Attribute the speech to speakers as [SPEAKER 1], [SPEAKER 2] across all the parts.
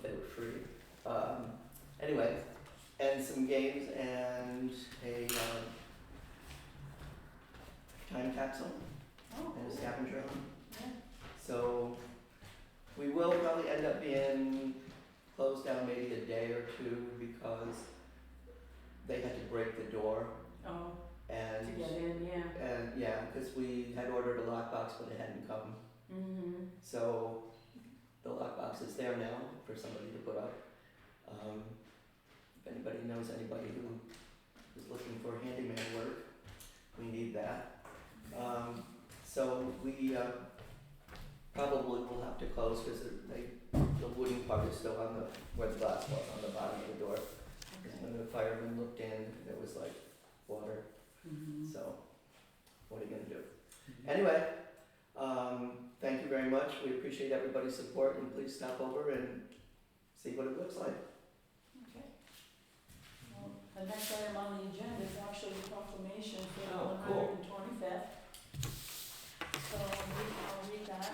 [SPEAKER 1] they were free. Anyway, and some games and a time capsule and a scavenger hunt.
[SPEAKER 2] Yeah.
[SPEAKER 1] So we will probably end up being closed down maybe a day or two because they had to break the door
[SPEAKER 2] Oh,
[SPEAKER 1] and
[SPEAKER 2] to get in, yeah.
[SPEAKER 1] and yeah, because we had ordered a lockbox but it hadn't come.
[SPEAKER 2] Mm-hmm.
[SPEAKER 1] So the lockbox is there now for somebody to put up. If anybody knows anybody who is looking for handyman work, we need that. So we probably will have to close because the wooden part is still on where the glass was on the bottom of the door.
[SPEAKER 2] Okay.
[SPEAKER 1] When the firemen looked in, there was like water.
[SPEAKER 2] Mm-hmm.
[SPEAKER 1] So what are you gonna do? Anyway, thank you very much. We appreciate everybody's support, and please stop over and see what it looks like.
[SPEAKER 2] Okay. Well, the next item on the agenda is actually the proclamation for the
[SPEAKER 1] Oh, cool.
[SPEAKER 2] 125th. So I'll read that.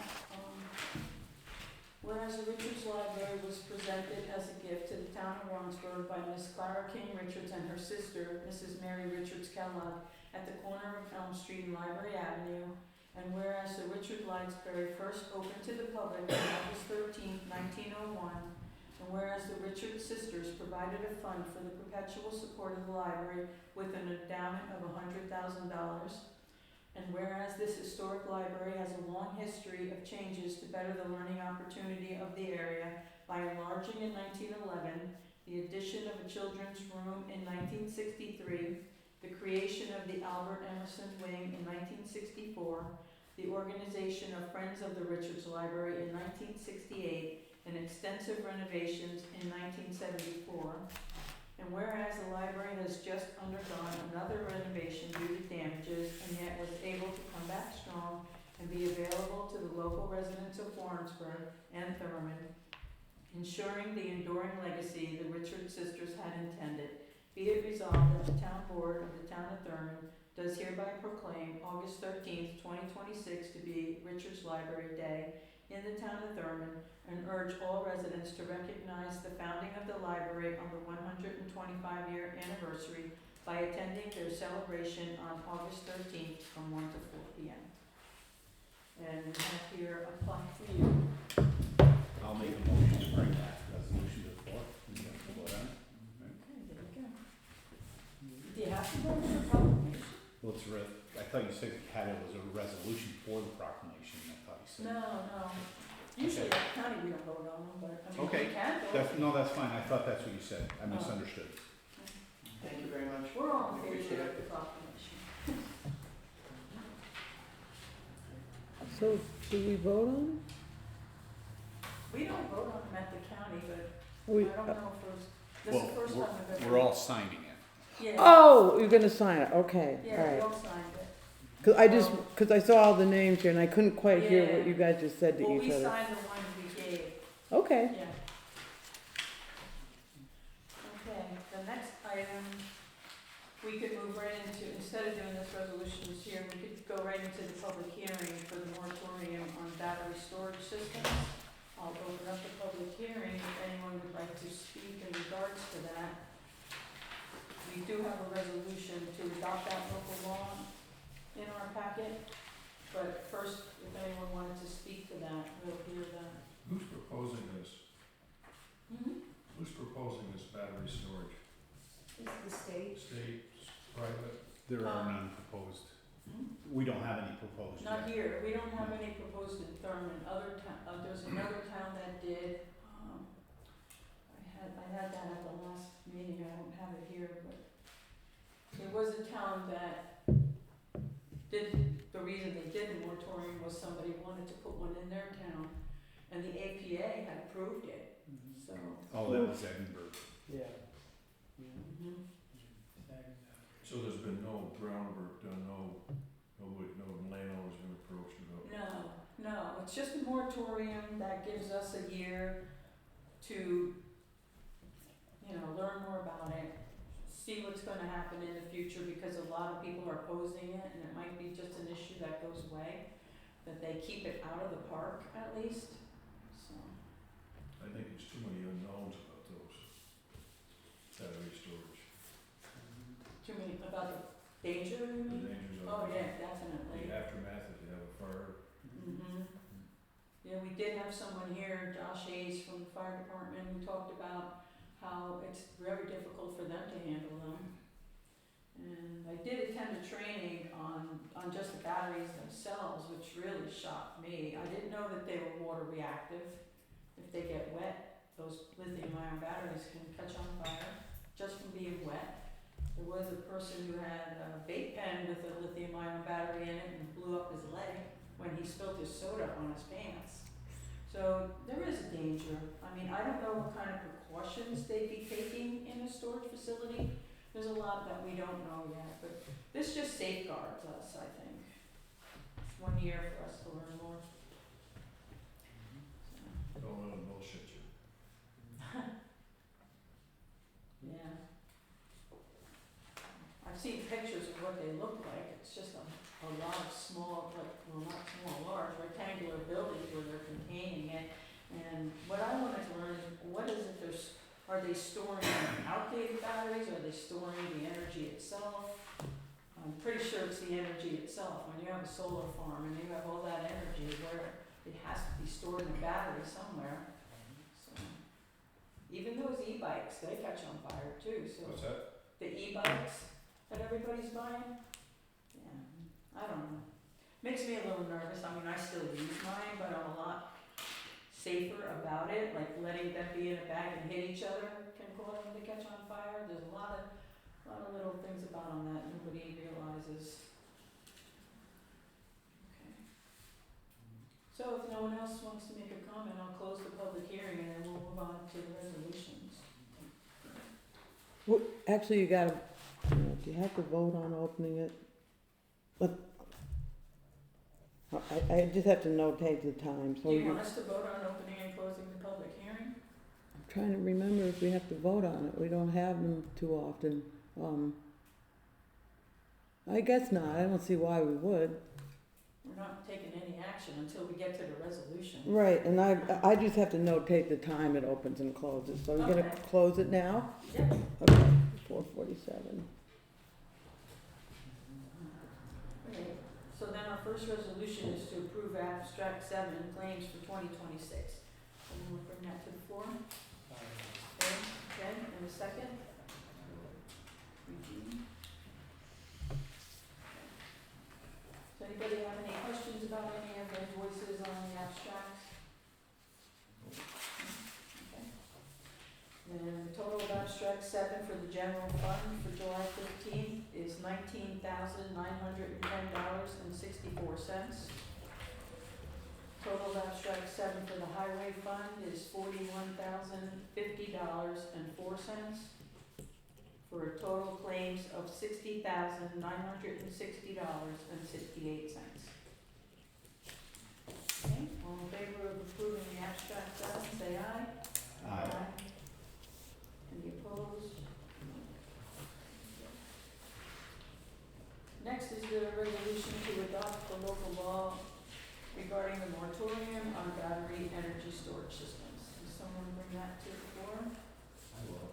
[SPEAKER 2] Whereas the Richards Library was presented as a gift to the town of Warrensburg by Miss Clara King Richards and her sister, Mrs. Mary Richards Kellogg, at the corner of Elm Street and Library Avenue, and whereas the Richard Library first opened to the public on August 13, 1901, and whereas the Richards sisters provided a fund for the perpetual support of the library with an endowment of $100,000, and whereas this historic library has a long history of changes to better the learning opportunity of the area by enlarging in 1911, the addition of a children's room in 1963, the creation of the Albert Emerson Wing in 1964, the organization of Friends of the Richards Library in 1968, and extensive renovations in 1974. And whereas the library has just undergone another renovation due to damages and yet was able to come back strong and be available to the local residents of Warrensburg and Thurman, ensuring the enduring legacy the Richards sisters had intended, be it resolved that the town board of the town of Thurman does hereby proclaim August 13th, 2026 to be Richards Library Day in the town of Thurman, and urge all residents to recognize the founding of the library on the 125-year anniversary by attending their celebration on August 13th from 1 to 4 p.m. And we have here a plaque for you.
[SPEAKER 3] I'll make a motion to bring that resolution to the floor. You have to vote on it.
[SPEAKER 2] Okay, there you go. Do you have to vote for the proclamation?
[SPEAKER 3] Well, I thought you said it was a resolution for the proclamation. I thought you said.
[SPEAKER 2] No. Usually at the county we don't vote on them, but I mean,
[SPEAKER 3] Okay.
[SPEAKER 2] we can vote.
[SPEAKER 3] No, that's fine. I thought that's what you said. I misunderstood.
[SPEAKER 1] Thank you very much.
[SPEAKER 2] We're all in
[SPEAKER 1] Appreciate
[SPEAKER 2] favor
[SPEAKER 1] it.
[SPEAKER 2] of the proclamation.
[SPEAKER 4] So, do we vote on them?
[SPEAKER 2] We don't vote on them at the county, but
[SPEAKER 4] We,
[SPEAKER 2] I don't know if this is the first time I've ever.
[SPEAKER 3] We're all signing it.
[SPEAKER 2] Yeah.
[SPEAKER 4] oh, you're gonna sign it, okay,
[SPEAKER 2] Yeah, we
[SPEAKER 4] alright.
[SPEAKER 2] all signed it.
[SPEAKER 4] Cause I saw all the names here and I couldn't quite hear what
[SPEAKER 2] Yeah.
[SPEAKER 4] you guys just said to
[SPEAKER 2] Well,
[SPEAKER 4] each
[SPEAKER 2] we
[SPEAKER 4] other.
[SPEAKER 2] signed the one we gave,
[SPEAKER 4] Okay,
[SPEAKER 2] yeah. Okay, the next item, we could move right into, instead of doing this resolutions here, we could go right into the public hearing for the moratorium on battery storage systems. I'll open up the public hearing if anyone would like to speak in regards to that. We do have a resolution to adopt that local law in our packet, but first, if anyone wanted to speak to that, we'll hear that.
[SPEAKER 5] Who's proposing this?
[SPEAKER 2] Mm-hmm.
[SPEAKER 5] Who's proposing this battery storage?
[SPEAKER 2] It's the state.
[SPEAKER 5] State, private?
[SPEAKER 3] There are none proposed. We don't have any proposed
[SPEAKER 2] Not
[SPEAKER 3] yet.
[SPEAKER 2] here, we don't have any proposed in Thurman, there's another town that did, I had that at the last meeting, I don't have it here, but there was a town that the reason they did the moratorium was somebody wanted to put one in their town, and the APA had approved it, so.
[SPEAKER 3] Oh, that was Edinburgh.
[SPEAKER 6] Yeah.
[SPEAKER 2] Mhm.
[SPEAKER 5] So there's been no groundwork done, no landowners been approached about?
[SPEAKER 2] No, it's just a moratorium that gives us a year to, learn more about it, see what's gonna happen in the future, because a lot of people are opposing it, and it might be just an issue that goes away, that they keep it out of the park at least, so.
[SPEAKER 5] I think there's too many unknowns.
[SPEAKER 2] Danger, you
[SPEAKER 5] The
[SPEAKER 2] mean?
[SPEAKER 5] dangers of.
[SPEAKER 2] Oh, yeah, definitely.
[SPEAKER 5] The aftermath if you have a fire.
[SPEAKER 2] Mm-hmm. Yeah, we did have someone here, Josh Hayes from the fire department, who talked about how it's very difficult for them to handle them. And I did attend a training on just the batteries themselves, which really shocked me. I didn't know that they were water reactive. If they get wet, those lithium ion batteries can catch on fire just from being wet. There was a person who had a vape pen with a lithium ion battery in it and blew up his leg when he spilled his soda on his pants. So there is a danger. I mean, I don't know what kind of precautions they'd be taking in a storage facility. There's a lot that we don't know yet, but this just safeguards us, I think. It's 1 year for us to learn more. So,
[SPEAKER 5] Don't let them bullshit you.
[SPEAKER 2] yeah. I've seen pictures of what they look like. It's just a lot of small, like, well, not small, large rectangular buildings where they're containing it. And what I wanted to learn is, what is it are they storing outdated batteries? Are they storing the energy itself? I'm pretty sure it's the energy itself. When you have a solar farm and you have all that energy, where it has to be stored in a battery somewhere. So, even those e-bikes, they catch on fire too. So
[SPEAKER 5] What's that?
[SPEAKER 2] the e-bikes that everybody's buying, yeah, I don't know. Makes me a little nervous. I mean, I still use mine, but I'm a lot safer about it, like letting them be in a bag and hit each other can cause them to catch on fire. There's a lot of little things about them that nobody realizes. Okay. So if no one else wants to make a comment, I'll close the public hearing and then we'll move on to the resolutions.
[SPEAKER 4] Well, actually, you gotta, do you have to vote on opening it? But, I just have to notate the time, so
[SPEAKER 2] Do you
[SPEAKER 4] you,
[SPEAKER 2] want us to vote on opening and closing the public hearing?
[SPEAKER 4] I'm trying to remember if we have to vote on it. We don't have them too often. I guess not. I don't see why we would.
[SPEAKER 2] We're not taking any action until we get to the resolution.
[SPEAKER 4] Right, and I just have to notate the time it opens and closes. So you're gonna
[SPEAKER 2] Okay.
[SPEAKER 4] close it now?
[SPEAKER 2] Yep.
[SPEAKER 4] Okay, 4:47.
[SPEAKER 2] Okay, so then our first resolution is to approve abstract 7 claims for 2026. And we'll bring that to the floor. Okay, Jen, in a second. Eugene. Does anybody have any questions about any of the invoices on the abstracts? Okay. And the total of abstract 7 for the general fund for July 15th is $19,910.64. Total of abstract 7 for the highway fund is $41,050.04. For a total claims of $60,960.68. Okay, all in favor of approving the abstract 7, say aye.
[SPEAKER 3] Aye.
[SPEAKER 2] Any opposed? Next is the resolution to adopt the local law regarding the moratorium on battery energy storage systems. Does someone bring that to the floor?
[SPEAKER 3] I will.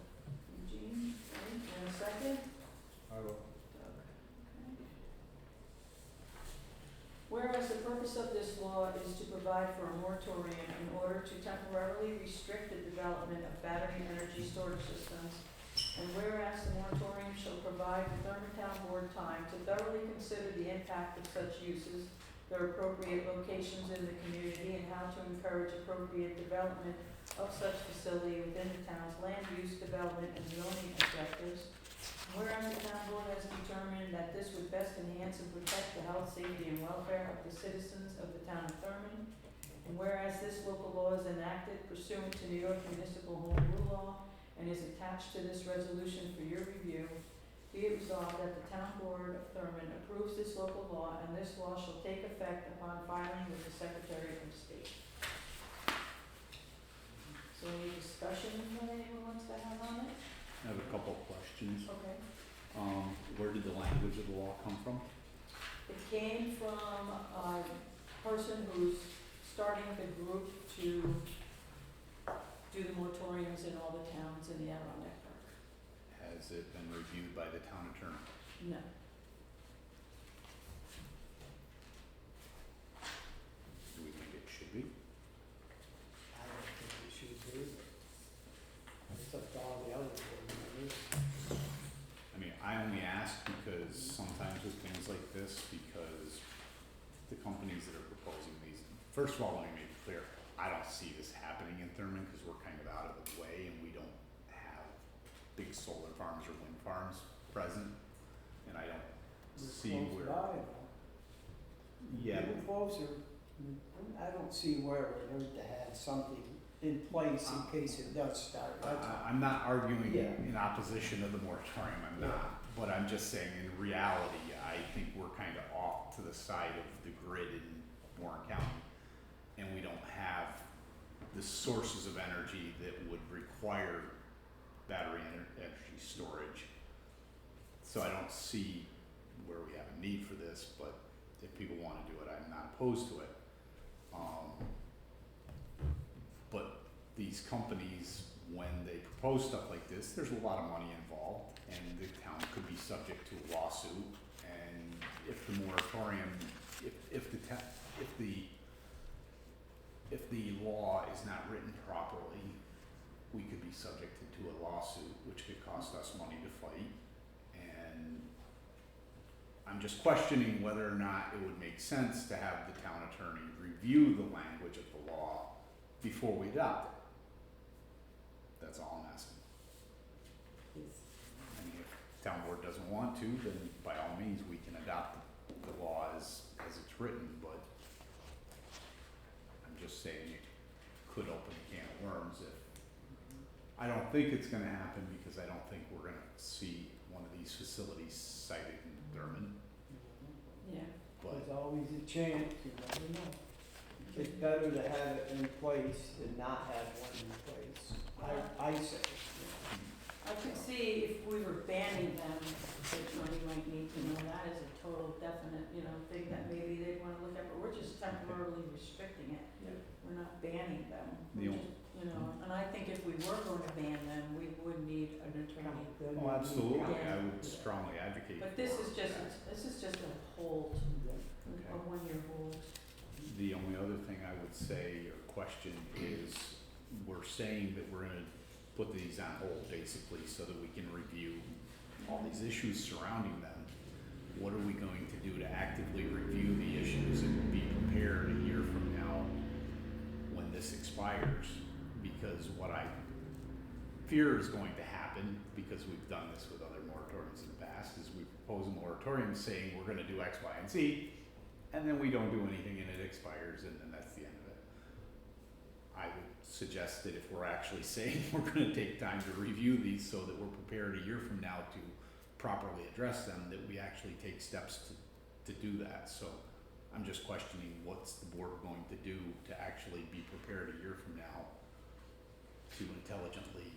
[SPEAKER 2] Eugene, okay, in a second?
[SPEAKER 5] I will.
[SPEAKER 2] Doug, okay. Whereas the purpose of this law is to provide for a moratorium in order to temporarily restrict the development of battery energy storage systems, and whereas the moratorium shall provide the Thurman Town Board time to thoroughly consider the impact of such uses, their appropriate locations in the community, and how to encourage appropriate development of such facility within the town's land use, development, and zoning objectives. Whereas the town board has determined that this would best enhance and protect the health, safety, and welfare of the citizens of the town of Thurman. And whereas this local law is enacted pursuant to New York Municipal Home Rule Law and is attached to this resolution for your review, be it resolved that the town board of Thurman approves this local law, and this law shall take effect upon filing with the Secretary of State. So any discussion that anyone wants to have on it?
[SPEAKER 3] I have a couple of questions.
[SPEAKER 2] Okay.
[SPEAKER 3] Where did the language of the law come from?
[SPEAKER 2] It came from a person who's starting the group to do the moratoriums in all the towns in the Adirondack Park.
[SPEAKER 3] Has it been reviewed by the town attorney?
[SPEAKER 2] No.
[SPEAKER 3] first of all, let me make it clear, I don't see this happening in Thurman because we're kind of out of the way and we don't have big solar farms or wind farms present. And I don't see where, yeah,
[SPEAKER 6] Even closer, I don't see where it would hurt to have something in place in case it does start. That's all.
[SPEAKER 3] I'm not arguing
[SPEAKER 6] Yeah.
[SPEAKER 3] in opposition of the moratorium, I'm
[SPEAKER 6] Yeah.
[SPEAKER 3] not. But I'm just saying, in reality, I think we're kind of off to the side of the grid in Warren County. And we don't have the sources of energy that would require battery energy storage. So I don't see where we have a need for this, but if people wanna do it, I'm not opposed to it. But these companies, when they propose stuff like this, there's a lot of money involved, and the town could be subject to a lawsuit. And if the moratorium, if the law is not written properly, we could be subjected to a lawsuit, which could cost us money to fight. And I'm just questioning whether or not it would make sense to have the town attorney review the language of the law before we adopt it. That's all I'm asking. I mean, if town board doesn't want to, then by all means, we can adopt the law as it's written, but I'm just saying it could open a can of worms if, I don't think it's gonna happen because I don't think we're gonna see one of these facilities cited in Thurman,
[SPEAKER 2] Yeah.
[SPEAKER 3] but
[SPEAKER 6] There's always a chance, you never know. It's better to have it in place than not have one in place, I say.
[SPEAKER 2] I could see if we were banning them, which one you might need to know, that is a total definite, thing that maybe they'd wanna look at, but we're just temporarily restricting it.
[SPEAKER 6] Yeah.
[SPEAKER 2] We're not banning them,
[SPEAKER 3] The
[SPEAKER 2] we're just, and I think if we were going to ban them, we would need an attorney.
[SPEAKER 3] oh, absolutely,
[SPEAKER 2] Yeah.
[SPEAKER 3] I would strongly advocate
[SPEAKER 2] But this
[SPEAKER 3] for
[SPEAKER 2] is just,
[SPEAKER 3] that.
[SPEAKER 2] a hold,
[SPEAKER 3] Okay.
[SPEAKER 2] a 1-year hold.
[SPEAKER 3] The only other thing I would say or question is, we're saying that we're gonna put these on hold basically so that we can review all these issues surrounding them. What are we going to do to actively review the issues and be prepared a year from now when this expires? Because what I fear is going to happen, because we've done this with other moratoriums in the past, is we propose a moratorium saying we're gonna do X, Y, and Z, and then we don't do anything and it expires and then that's the end of it. I would suggest that if we're actually saying we're gonna take time to review these so that we're prepared a year from now to properly address them, that we actually take steps to do that. So I'm just questioning what's the board going to do to actually be prepared a year from now to intelligently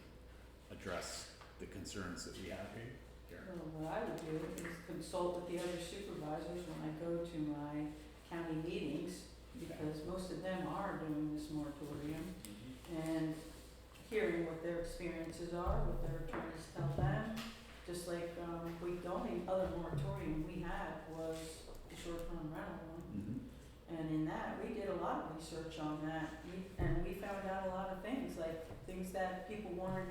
[SPEAKER 3] address the concerns that we have here.
[SPEAKER 2] Well, what I would do is consult with the other supervisors when I go to my county meetings, because most of them are doing this moratorium, and hearing what their experiences are, what their attorneys tell them. Just like, the only other moratorium we had was the short-term rental one. And in that, we did a lot of research on that, and we found out a lot of things, like things that people wanted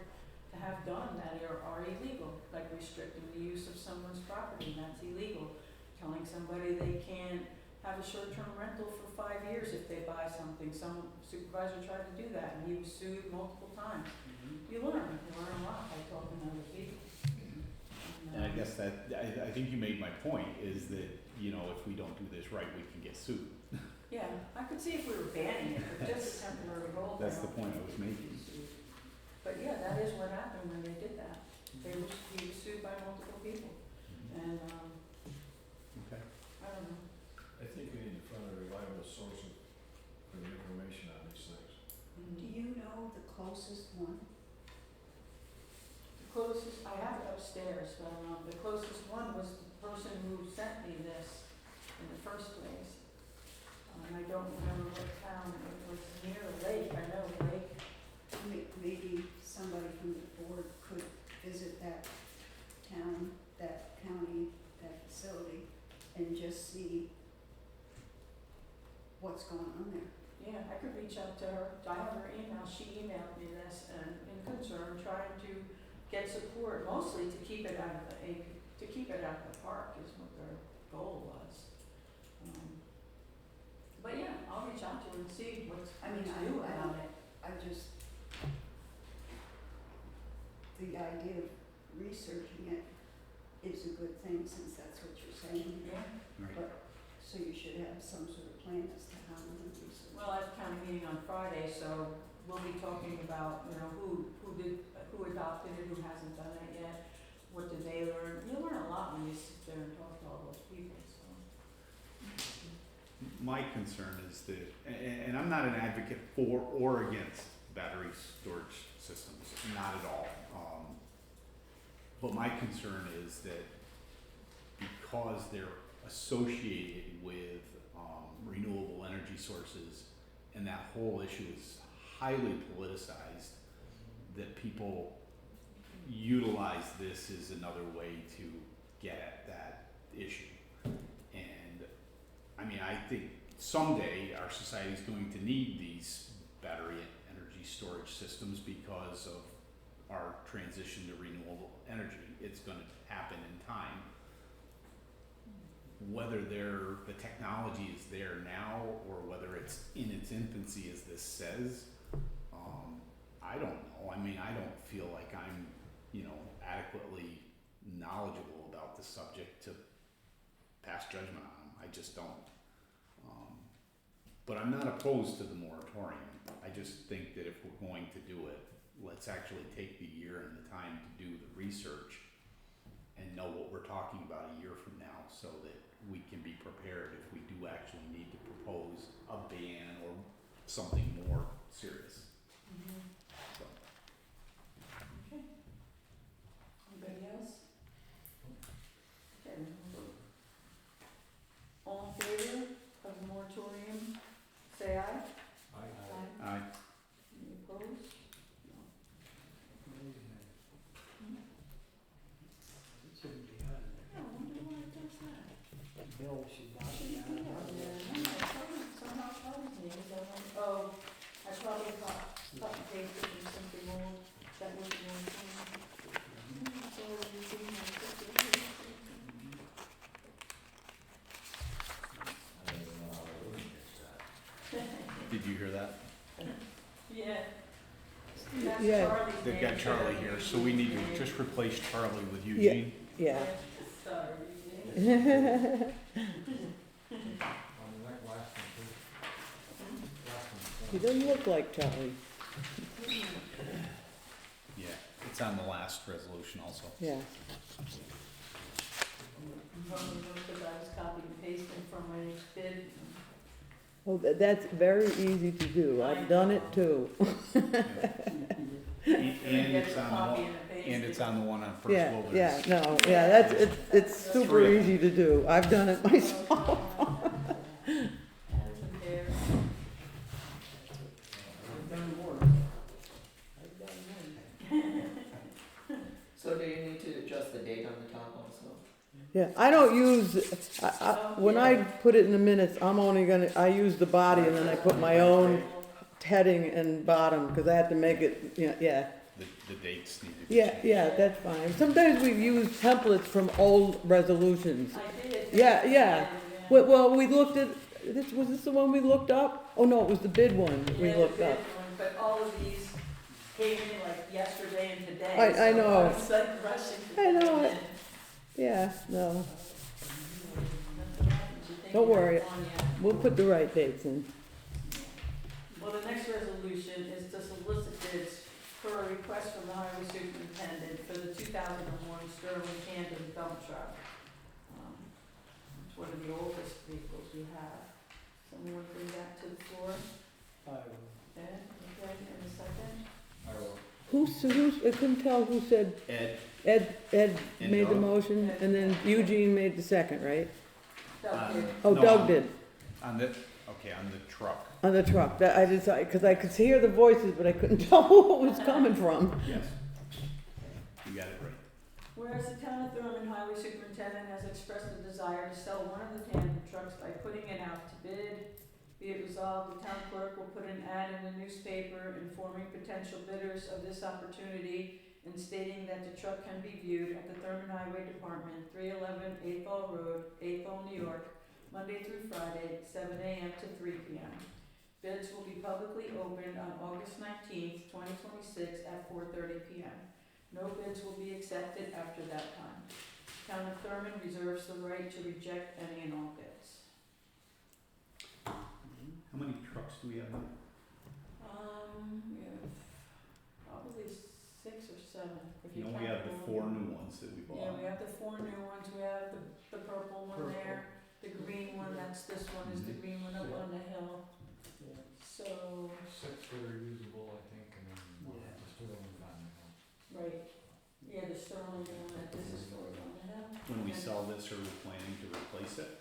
[SPEAKER 2] to have done that are illegal, like restricting the use of someone's property, that's illegal. Telling somebody they can't have a short-term rental for 5 years if they buy something. Some supervisor tried to do that and he was sued multiple times. You learn a lot by talking to other people.
[SPEAKER 3] And I guess that, I think you made my point, is that, if we don't do this right, we can get sued.
[SPEAKER 2] Yeah, I could see if we were banning it, but just a temporary hold.
[SPEAKER 3] That's the point I was making.
[SPEAKER 2] But yeah, that is what happened when they did that. He was sued by multiple people, and,
[SPEAKER 3] Okay.
[SPEAKER 2] I don't know.
[SPEAKER 5] I think we need to find a reliable source for the information on these things.
[SPEAKER 7] Do you know the closest one?
[SPEAKER 2] The closest, I have it upstairs, but, the closest one was the person who sent me this in the first place. I don't remember what town, it was near a lake, I know a lake.
[SPEAKER 7] Maybe somebody from the board could visit that town, that county, that facility, and just see what's going on there.
[SPEAKER 2] Yeah, I could reach out to her, I have her email, she emailed me this, and in concern, trying to get support, mostly to keep it out of the park is what their goal was. But yeah, I'll reach out to her and see what's,
[SPEAKER 7] I mean,
[SPEAKER 2] what to
[SPEAKER 7] I-
[SPEAKER 2] do
[SPEAKER 7] I
[SPEAKER 2] about
[SPEAKER 7] don't-
[SPEAKER 2] it.
[SPEAKER 7] I just, the idea of researching it is a good thing, since that's what you're saying.
[SPEAKER 2] Yeah.
[SPEAKER 3] Right.
[SPEAKER 7] So you should have some sort of plan as to how you're gonna research.
[SPEAKER 2] Well, I have a county meeting on Friday, so we'll be talking about, you know, who adopted it, who hasn't done it yet, what did they learn. You learn a lot when you sit there and talk to all those people, so.
[SPEAKER 3] My concern is that, and I'm not an advocate for or against battery storage systems, not at all. But my concern is that because they're associated with renewable energy sources, and that whole issue is highly politicized, that people utilize this as another way to get at that issue. And I mean, I think someday our society is going to need these battery energy storage systems because of our transition to renewable energy. It's gonna happen in time. Whether the technology is there now or whether it's in its infancy, as this says, I don't know. I mean, I don't feel like I'm, adequately knowledgeable about the subject to pass judgment on them. I just don't. But I'm not opposed to the moratorium. I just think that if we're going to do it, let's actually take the year and the time to do the research and know what we're talking about a year from now, so that we can be prepared if we do actually need to propose a ban or something more serious. So,
[SPEAKER 2] Okay. Anybody else? Okay, we'll vote. All in favor of the moratorium, say aye. Aye.
[SPEAKER 3] I,
[SPEAKER 2] Any opposed? No.
[SPEAKER 6] It shouldn't be on
[SPEAKER 2] Yeah, I wonder why it does that.
[SPEAKER 6] there. Bill should not be
[SPEAKER 2] Yeah,
[SPEAKER 6] on
[SPEAKER 2] no, somehow tells me, because I went, oh, I probably cut and pasted from something old that was more fun. So you see my picture.
[SPEAKER 3] did you hear that?
[SPEAKER 2] Yeah. That's
[SPEAKER 4] Yeah.
[SPEAKER 2] Charlie's
[SPEAKER 3] They've
[SPEAKER 2] name,
[SPEAKER 3] got Charlie
[SPEAKER 2] so
[SPEAKER 3] here, so we need to just replace Charlie with
[SPEAKER 4] Yeah.
[SPEAKER 3] Eugene.
[SPEAKER 4] Yeah.
[SPEAKER 2] Sorry.
[SPEAKER 4] He doesn't look like Charlie.
[SPEAKER 3] Yeah, it's on the last resolution also.
[SPEAKER 4] Yeah.
[SPEAKER 2] Because I was copying and pasting from my bid.
[SPEAKER 4] Well, that's very easy to do. I've done it too.
[SPEAKER 3] And it's on the one, and it's on the one on First
[SPEAKER 4] Yeah,
[SPEAKER 3] Wilderness.
[SPEAKER 4] yeah, no, yeah, it's super
[SPEAKER 3] Three of them.
[SPEAKER 4] easy to do. I've done it myself.
[SPEAKER 2] I've
[SPEAKER 6] done more. I've done
[SPEAKER 1] So do you need to adjust the date on the top also?
[SPEAKER 4] Yeah, I don't use, when I put it in the minutes, I use the body and then I put my own heading and bottom, cause I have to make it, yeah.
[SPEAKER 3] The dates need to be
[SPEAKER 4] Yeah,
[SPEAKER 3] changed.
[SPEAKER 4] yeah, that's fine. Sometimes we've used templates from old resolutions.
[SPEAKER 2] I did.
[SPEAKER 4] Yeah. Well, we looked at, was this the one we looked up? Oh, no, it was the bid one that we
[SPEAKER 2] Yeah,
[SPEAKER 4] looked
[SPEAKER 2] the bid
[SPEAKER 4] up.
[SPEAKER 2] one, but all of these came in like yesterday and today.
[SPEAKER 4] I
[SPEAKER 2] so
[SPEAKER 4] know.
[SPEAKER 2] I was like rushing to
[SPEAKER 4] I
[SPEAKER 2] get
[SPEAKER 4] know
[SPEAKER 2] them
[SPEAKER 4] it.
[SPEAKER 2] in.
[SPEAKER 4] Yeah, no,
[SPEAKER 2] That's what happens. You think
[SPEAKER 4] Don't
[SPEAKER 2] you're
[SPEAKER 4] worry.
[SPEAKER 2] on yet.
[SPEAKER 4] we'll put the right dates in.
[SPEAKER 2] Well, the next resolution is to solicit bids for a request from the highway superintendent for the 2001 Sterling tandem dump truck. It's one of the oldest vehicles we have. Someone want to bring that to the floor?
[SPEAKER 6] I will.
[SPEAKER 2] Ed, okay, in a second?
[SPEAKER 4] Who's, I couldn't tell who said,
[SPEAKER 3] Ed,
[SPEAKER 4] Ed
[SPEAKER 3] And
[SPEAKER 4] made the
[SPEAKER 3] Doug.
[SPEAKER 4] motion, and then Eugene made the second, right?
[SPEAKER 2] Doug did.
[SPEAKER 4] Oh,
[SPEAKER 3] No,
[SPEAKER 4] Doug
[SPEAKER 3] on-
[SPEAKER 4] did,
[SPEAKER 3] on the truck.
[SPEAKER 4] on the truck, that, cause I could hear the voices, but I couldn't tell who it was coming from.
[SPEAKER 3] Yes. You got it right.
[SPEAKER 2] Whereas the town of Thurman highway superintendent has expressed a desire to sell one of the tandem trucks by putting it out to bid, be it resolved, the town clerk will put an ad in the newspaper informing potential bidders of this opportunity and stating that the truck can be viewed at the Thurman Highway Department, 311 Athol Road, Athol, New York, Monday through Friday, 7 a.m. to 3 p.m. Bids will be publicly opened on August 19th, 2026 at 4:30 p.m. No bids will be accepted after that time. Town of Thurman reserves the right to reject any and all bids.
[SPEAKER 3] How many trucks do we have now?
[SPEAKER 2] We have probably 6 or 7, if you
[SPEAKER 3] You know,
[SPEAKER 2] count
[SPEAKER 3] we have the
[SPEAKER 2] all
[SPEAKER 3] 4
[SPEAKER 2] of them.
[SPEAKER 3] new ones that we
[SPEAKER 2] Yeah,
[SPEAKER 3] bought.
[SPEAKER 2] we have the 4 new ones, we have the purple one
[SPEAKER 6] Purple.
[SPEAKER 2] there, the green one, that's this one is the green one up
[SPEAKER 6] Yeah.
[SPEAKER 2] on the hill.
[SPEAKER 6] Yeah.
[SPEAKER 2] So,
[SPEAKER 8] 6 that are usable, I think, and then
[SPEAKER 6] Yeah.
[SPEAKER 8] just 2 of them on
[SPEAKER 2] right, yeah, the sterling one that this is for is on the hill.
[SPEAKER 3] When we sell this, are we planning to replace it?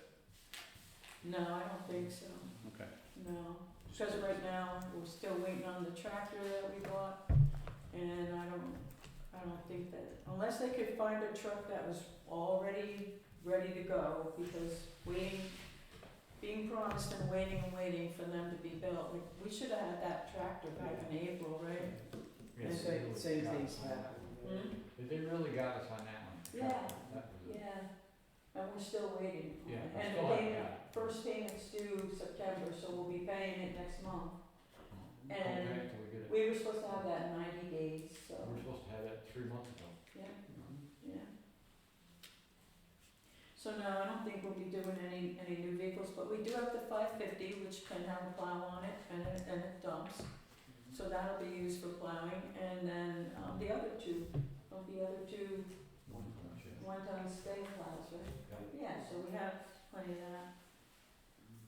[SPEAKER 2] No, I don't think so,
[SPEAKER 3] Okay.
[SPEAKER 2] no, because right now, we're still waiting on the tractor that we bought, and I don't think that, unless they could find a truck that was already ready to go, because being promised and waiting for them to be built, like, we should have had that tractor back in April, right?
[SPEAKER 8] Yeah,
[SPEAKER 2] Yes,
[SPEAKER 8] they really
[SPEAKER 6] Same
[SPEAKER 8] got
[SPEAKER 6] things
[SPEAKER 8] us on that.
[SPEAKER 6] happen.
[SPEAKER 2] Hmm?
[SPEAKER 8] They really got us on that one.
[SPEAKER 2] Yeah.
[SPEAKER 8] That was it.
[SPEAKER 2] Yeah, and we're still waiting.
[SPEAKER 8] Yeah, we
[SPEAKER 2] And
[SPEAKER 8] still
[SPEAKER 2] the
[SPEAKER 8] have
[SPEAKER 2] payment,
[SPEAKER 8] that.
[SPEAKER 2] first payment's due September, so we'll be paying it next month. And
[SPEAKER 8] Okay, till we get it.
[SPEAKER 2] we were supposed to have that in 90 days, so,
[SPEAKER 8] We're supposed to have that 3 months ago.
[SPEAKER 2] yeah, yeah. So no, I don't think we'll be doing any new vehicles, but we do have the 550, which can have a plow on it, and it dumps. So that'll be used for plowing, and then, the other two, one-ton stay plows, right? Yeah, so we have plenty of that.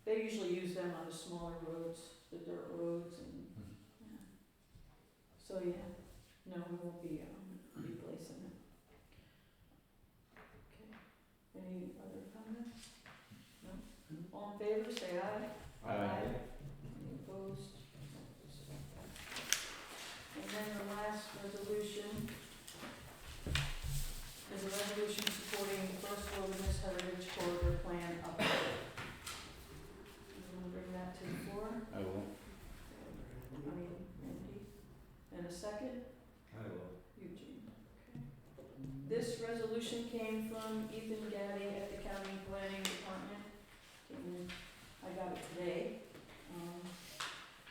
[SPEAKER 2] They usually use them on the smaller roads, the dirt roads, and, yeah. So, yeah, no, we won't be, replacing it. Okay, any other comments? No? All in favor, say aye. Any opposed? And then the last resolution is a resolution supporting the First Wilderness Heritage Corridor Plan update. You wanna bring that to the floor?
[SPEAKER 3] I will.
[SPEAKER 2] Randy, and a second?
[SPEAKER 5] I will.
[SPEAKER 2] Eugene, okay. This resolution came from Ethan Gaddy at the County Planning Department. I got it today.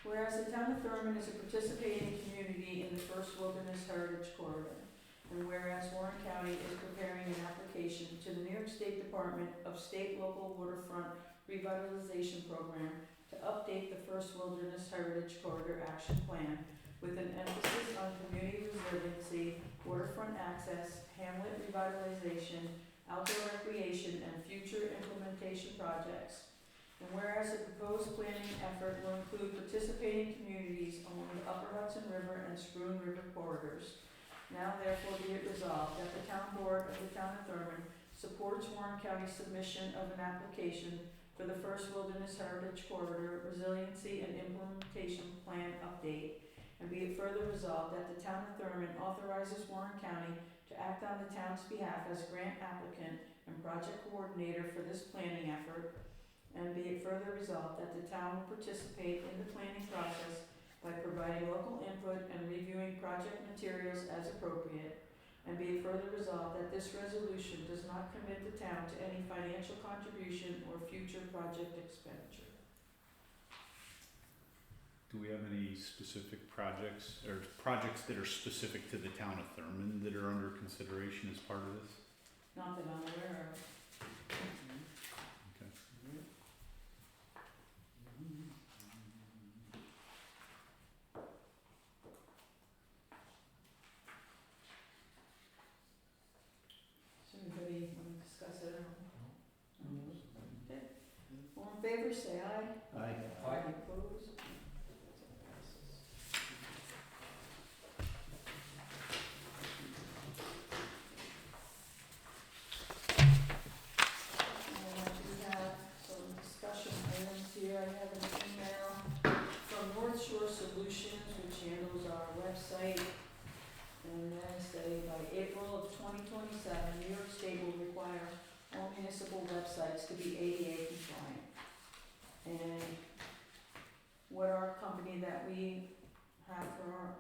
[SPEAKER 2] Whereas the town of Thurman is a participating community in the First Wilderness Heritage Corridor, and whereas Warren County is preparing an application to the New York State Department of State Local Waterfront Revitalization Program to update the First Wilderness Heritage Corridor Action Plan with an emphasis on community resiliency, waterfront access, hamlet revitalization, outdoor recreation, and future implementation projects. And whereas the proposed planning effort will include participating communities along the Upper Hudson River and Spoon River corridors, now therefore be it resolved that the town board of the town of Thurman supports Warren County's submission of an application for the First Wilderness Heritage Corridor Resiliency and Implementation Plan Update, and be it further resolved that the town of Thurman authorizes Warren County to act on the town's behalf as grant applicant and project coordinator for this planning effort, and be it further resolved that the town will participate in the planning process by providing local input and reviewing project materials as appropriate, and be it further resolved that this resolution does not commit the town to any financial contribution or future project expenditure.
[SPEAKER 3] Do we have any specific projects, or projects that are specific to the town of Thurman that are under consideration as part of this?
[SPEAKER 2] Not that I'm aware of.
[SPEAKER 3] Okay.
[SPEAKER 2] Does anybody want to discuss it? Okay. All in favor, say aye.
[SPEAKER 3] Aye.
[SPEAKER 2] Any opposed? And we have some discussion items here. I have an email from North Shore Solutions, which handles our website. And then say by April of 2027, New York State will require all municipal websites to be ADA compliant. And what our company that we have for our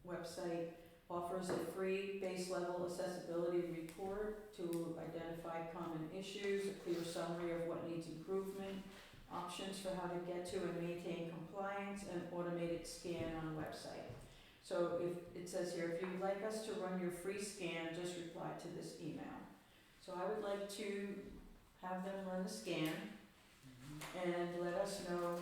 [SPEAKER 2] website offers a free base level accessibility report to identify common issues, a clear summary of what needs improvement, options for how to get to and maintain compliance, and automated scan on website. So if, it says here, if you'd like us to run your free scan, just reply to this email. So I would like to have them run the scan and let us know,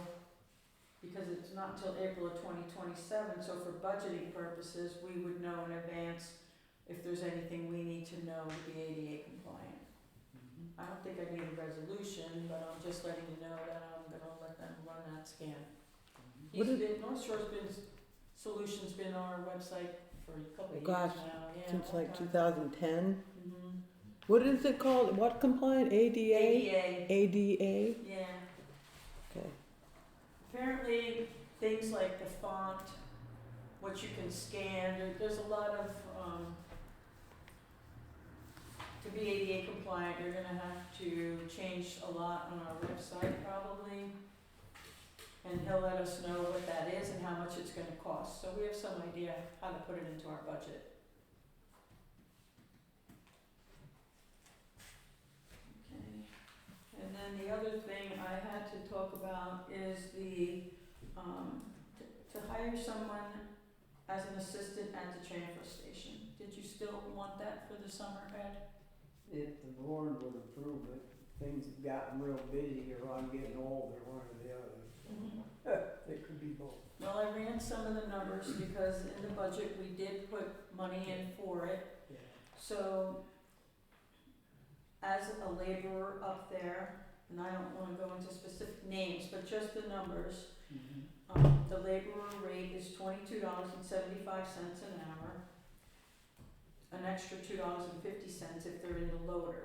[SPEAKER 2] because it's not until April of 2027, so for budgeting purposes, we would know in advance if there's anything we need to know to be ADA compliant. I don't think I need a resolution, but I'm just letting you know that I'm gonna let them run that scan.
[SPEAKER 4] What is-
[SPEAKER 2] North Shore's Solutions been on our website for a couple of years
[SPEAKER 4] Gosh,
[SPEAKER 2] now, yeah.
[SPEAKER 4] Since
[SPEAKER 2] long
[SPEAKER 4] like
[SPEAKER 2] time.
[SPEAKER 4] 2010.
[SPEAKER 2] Mhm.
[SPEAKER 4] What is it called? What compliant? ADA?
[SPEAKER 2] ADA,
[SPEAKER 4] ADA?
[SPEAKER 2] yeah.
[SPEAKER 4] Okay.
[SPEAKER 2] Apparently, things like the font, what you can scan, there's a lot of, to be ADA compliant, you're gonna have to change a lot on our website probably. And he'll let us know what that is and how much it's gonna cost, so we have some idea how to put it into our budget. Okay, and then the other thing I had to talk about is the, to hire someone as an assistant at the transfer station. Did you still want that for the summer, Ed?
[SPEAKER 6] If the board would approve it, things have gotten real busy, or I'm getting older, one or the other. It could be both.
[SPEAKER 2] Well, I ran some of the numbers because in the budget, we did put money in for it.
[SPEAKER 6] Yeah.
[SPEAKER 2] So, as a laborer up there, and I don't wanna go into specific names, but just the numbers, the laborer rate is $22.75 an hour, an extra $2.50 if they're in the loader.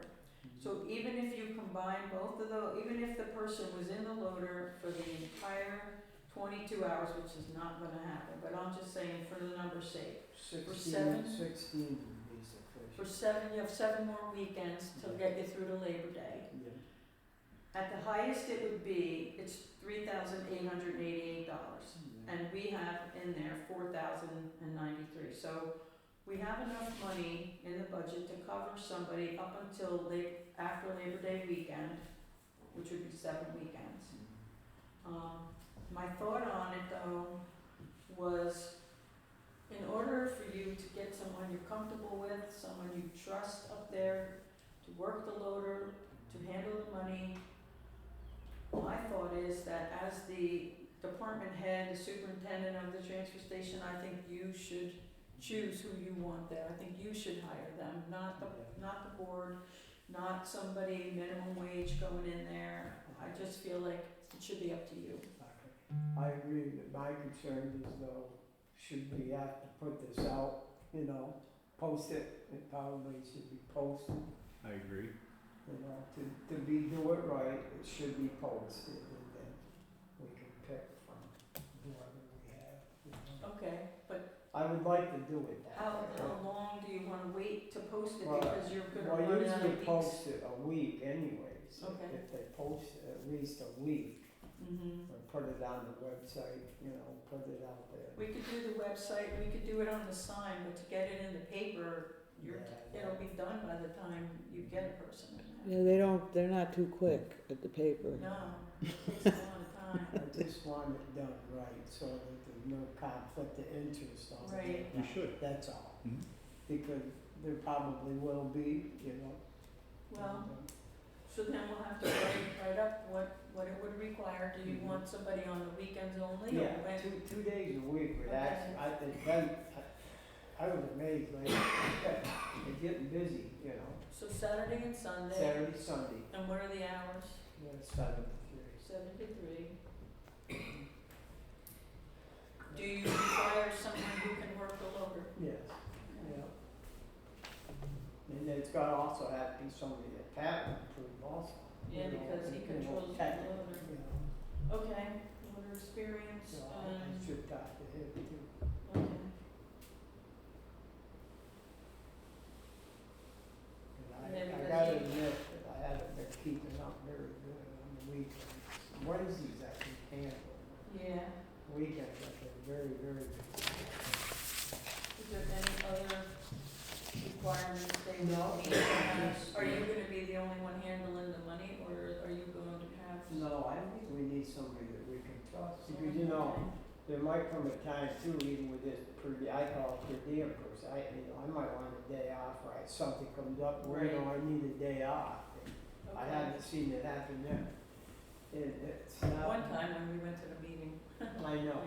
[SPEAKER 2] So even if you combine both of those, even if the person was in the loader for the entire 22 hours, which is not gonna happen, but I'm just saying for the number's sake,
[SPEAKER 6] 16 would be sufficient.
[SPEAKER 2] for seven, you have 7 more weekends to get you through to Labor Day.
[SPEAKER 6] Yeah.
[SPEAKER 2] At the highest it would be, it's $3,888, and we have in there $4,093. So we have enough money in the budget to cover somebody up until after Labor Day weekend, which would be 7 weekends. My thought on it though was, in order for you to get someone you're comfortable with, someone you trust up there, to work the loader, to handle the money, my thought is that as the department head, the superintendent of the transfer station, I think you should choose who you want there. I think you should hire them, not the board, not somebody minimum wage going in there. I just feel like it should be up to you.
[SPEAKER 6] I agree that my concern is though, should we have to put this out, post it, it probably should be posted,
[SPEAKER 3] I agree.
[SPEAKER 6] to do it right, it should be posted, and then we can pick from whoever we have.
[SPEAKER 2] Okay, but
[SPEAKER 6] I would like to do it that
[SPEAKER 2] how
[SPEAKER 6] way.
[SPEAKER 2] long do you wanna wait to post it,
[SPEAKER 6] Well,
[SPEAKER 2] because you're gonna
[SPEAKER 6] Well,
[SPEAKER 2] run out
[SPEAKER 6] usually
[SPEAKER 2] of weeks?
[SPEAKER 6] post it a week anyways,
[SPEAKER 2] Okay.
[SPEAKER 6] if they post it at least a week,
[SPEAKER 2] Mhm.
[SPEAKER 6] or put it on the website, put it out there.
[SPEAKER 2] We could do the website, we could do it on the sign, but to get it in the paper,
[SPEAKER 6] Yeah.
[SPEAKER 2] it'll be done by the time you get a person in
[SPEAKER 4] Yeah, they're not too quick at the paper.
[SPEAKER 2] there. No, it takes a long time.
[SPEAKER 6] I just want it done right, so that there's no conflict of interest on it.
[SPEAKER 2] Right.
[SPEAKER 3] You should.
[SPEAKER 6] That's all,
[SPEAKER 3] Mhm.
[SPEAKER 6] because there probably will be,
[SPEAKER 2] Well, so then we'll have to write up what it would require. Do you want somebody on the weekends only? or
[SPEAKER 6] Yeah,
[SPEAKER 2] when?
[SPEAKER 6] two days a week would
[SPEAKER 2] Okay.
[SPEAKER 6] actually, I think, I was amazed, like, they're getting busy,
[SPEAKER 2] So Saturday and Sunday.
[SPEAKER 6] Saturday, Sunday,
[SPEAKER 2] And what are the hours?
[SPEAKER 6] 7 to 3.
[SPEAKER 2] 7 to 3. Do you require someone who can work the loader?
[SPEAKER 6] Yes, yeah. And it's gotta also have to be somebody that patent approved also.
[SPEAKER 2] Yeah, because he controls the
[SPEAKER 6] technically,
[SPEAKER 2] loader. Okay, loader experience,
[SPEAKER 6] So I should talk to him too.
[SPEAKER 2] okay.
[SPEAKER 6] And
[SPEAKER 2] Yeah,
[SPEAKER 6] I
[SPEAKER 2] because
[SPEAKER 6] gotta
[SPEAKER 2] he-
[SPEAKER 6] admit that I haven't been keeping up very good on the weekends. Wednesdays I can handle,
[SPEAKER 2] Yeah.
[SPEAKER 6] weekends I've been very, very busy.
[SPEAKER 2] Is there any other requirements they
[SPEAKER 6] No.
[SPEAKER 2] need to have? Are you gonna be the only one handling the money, or are you going to have?
[SPEAKER 6] No, I think we need somebody that we can trust, because you know, there might come a time too, even with this I call it per diem person, I might want a day off, right, something comes up, where, you know, I need a day off. I
[SPEAKER 2] Okay.
[SPEAKER 6] haven't seen it happen yet. It's not.
[SPEAKER 2] One time when we went to the meeting.
[SPEAKER 6] I know.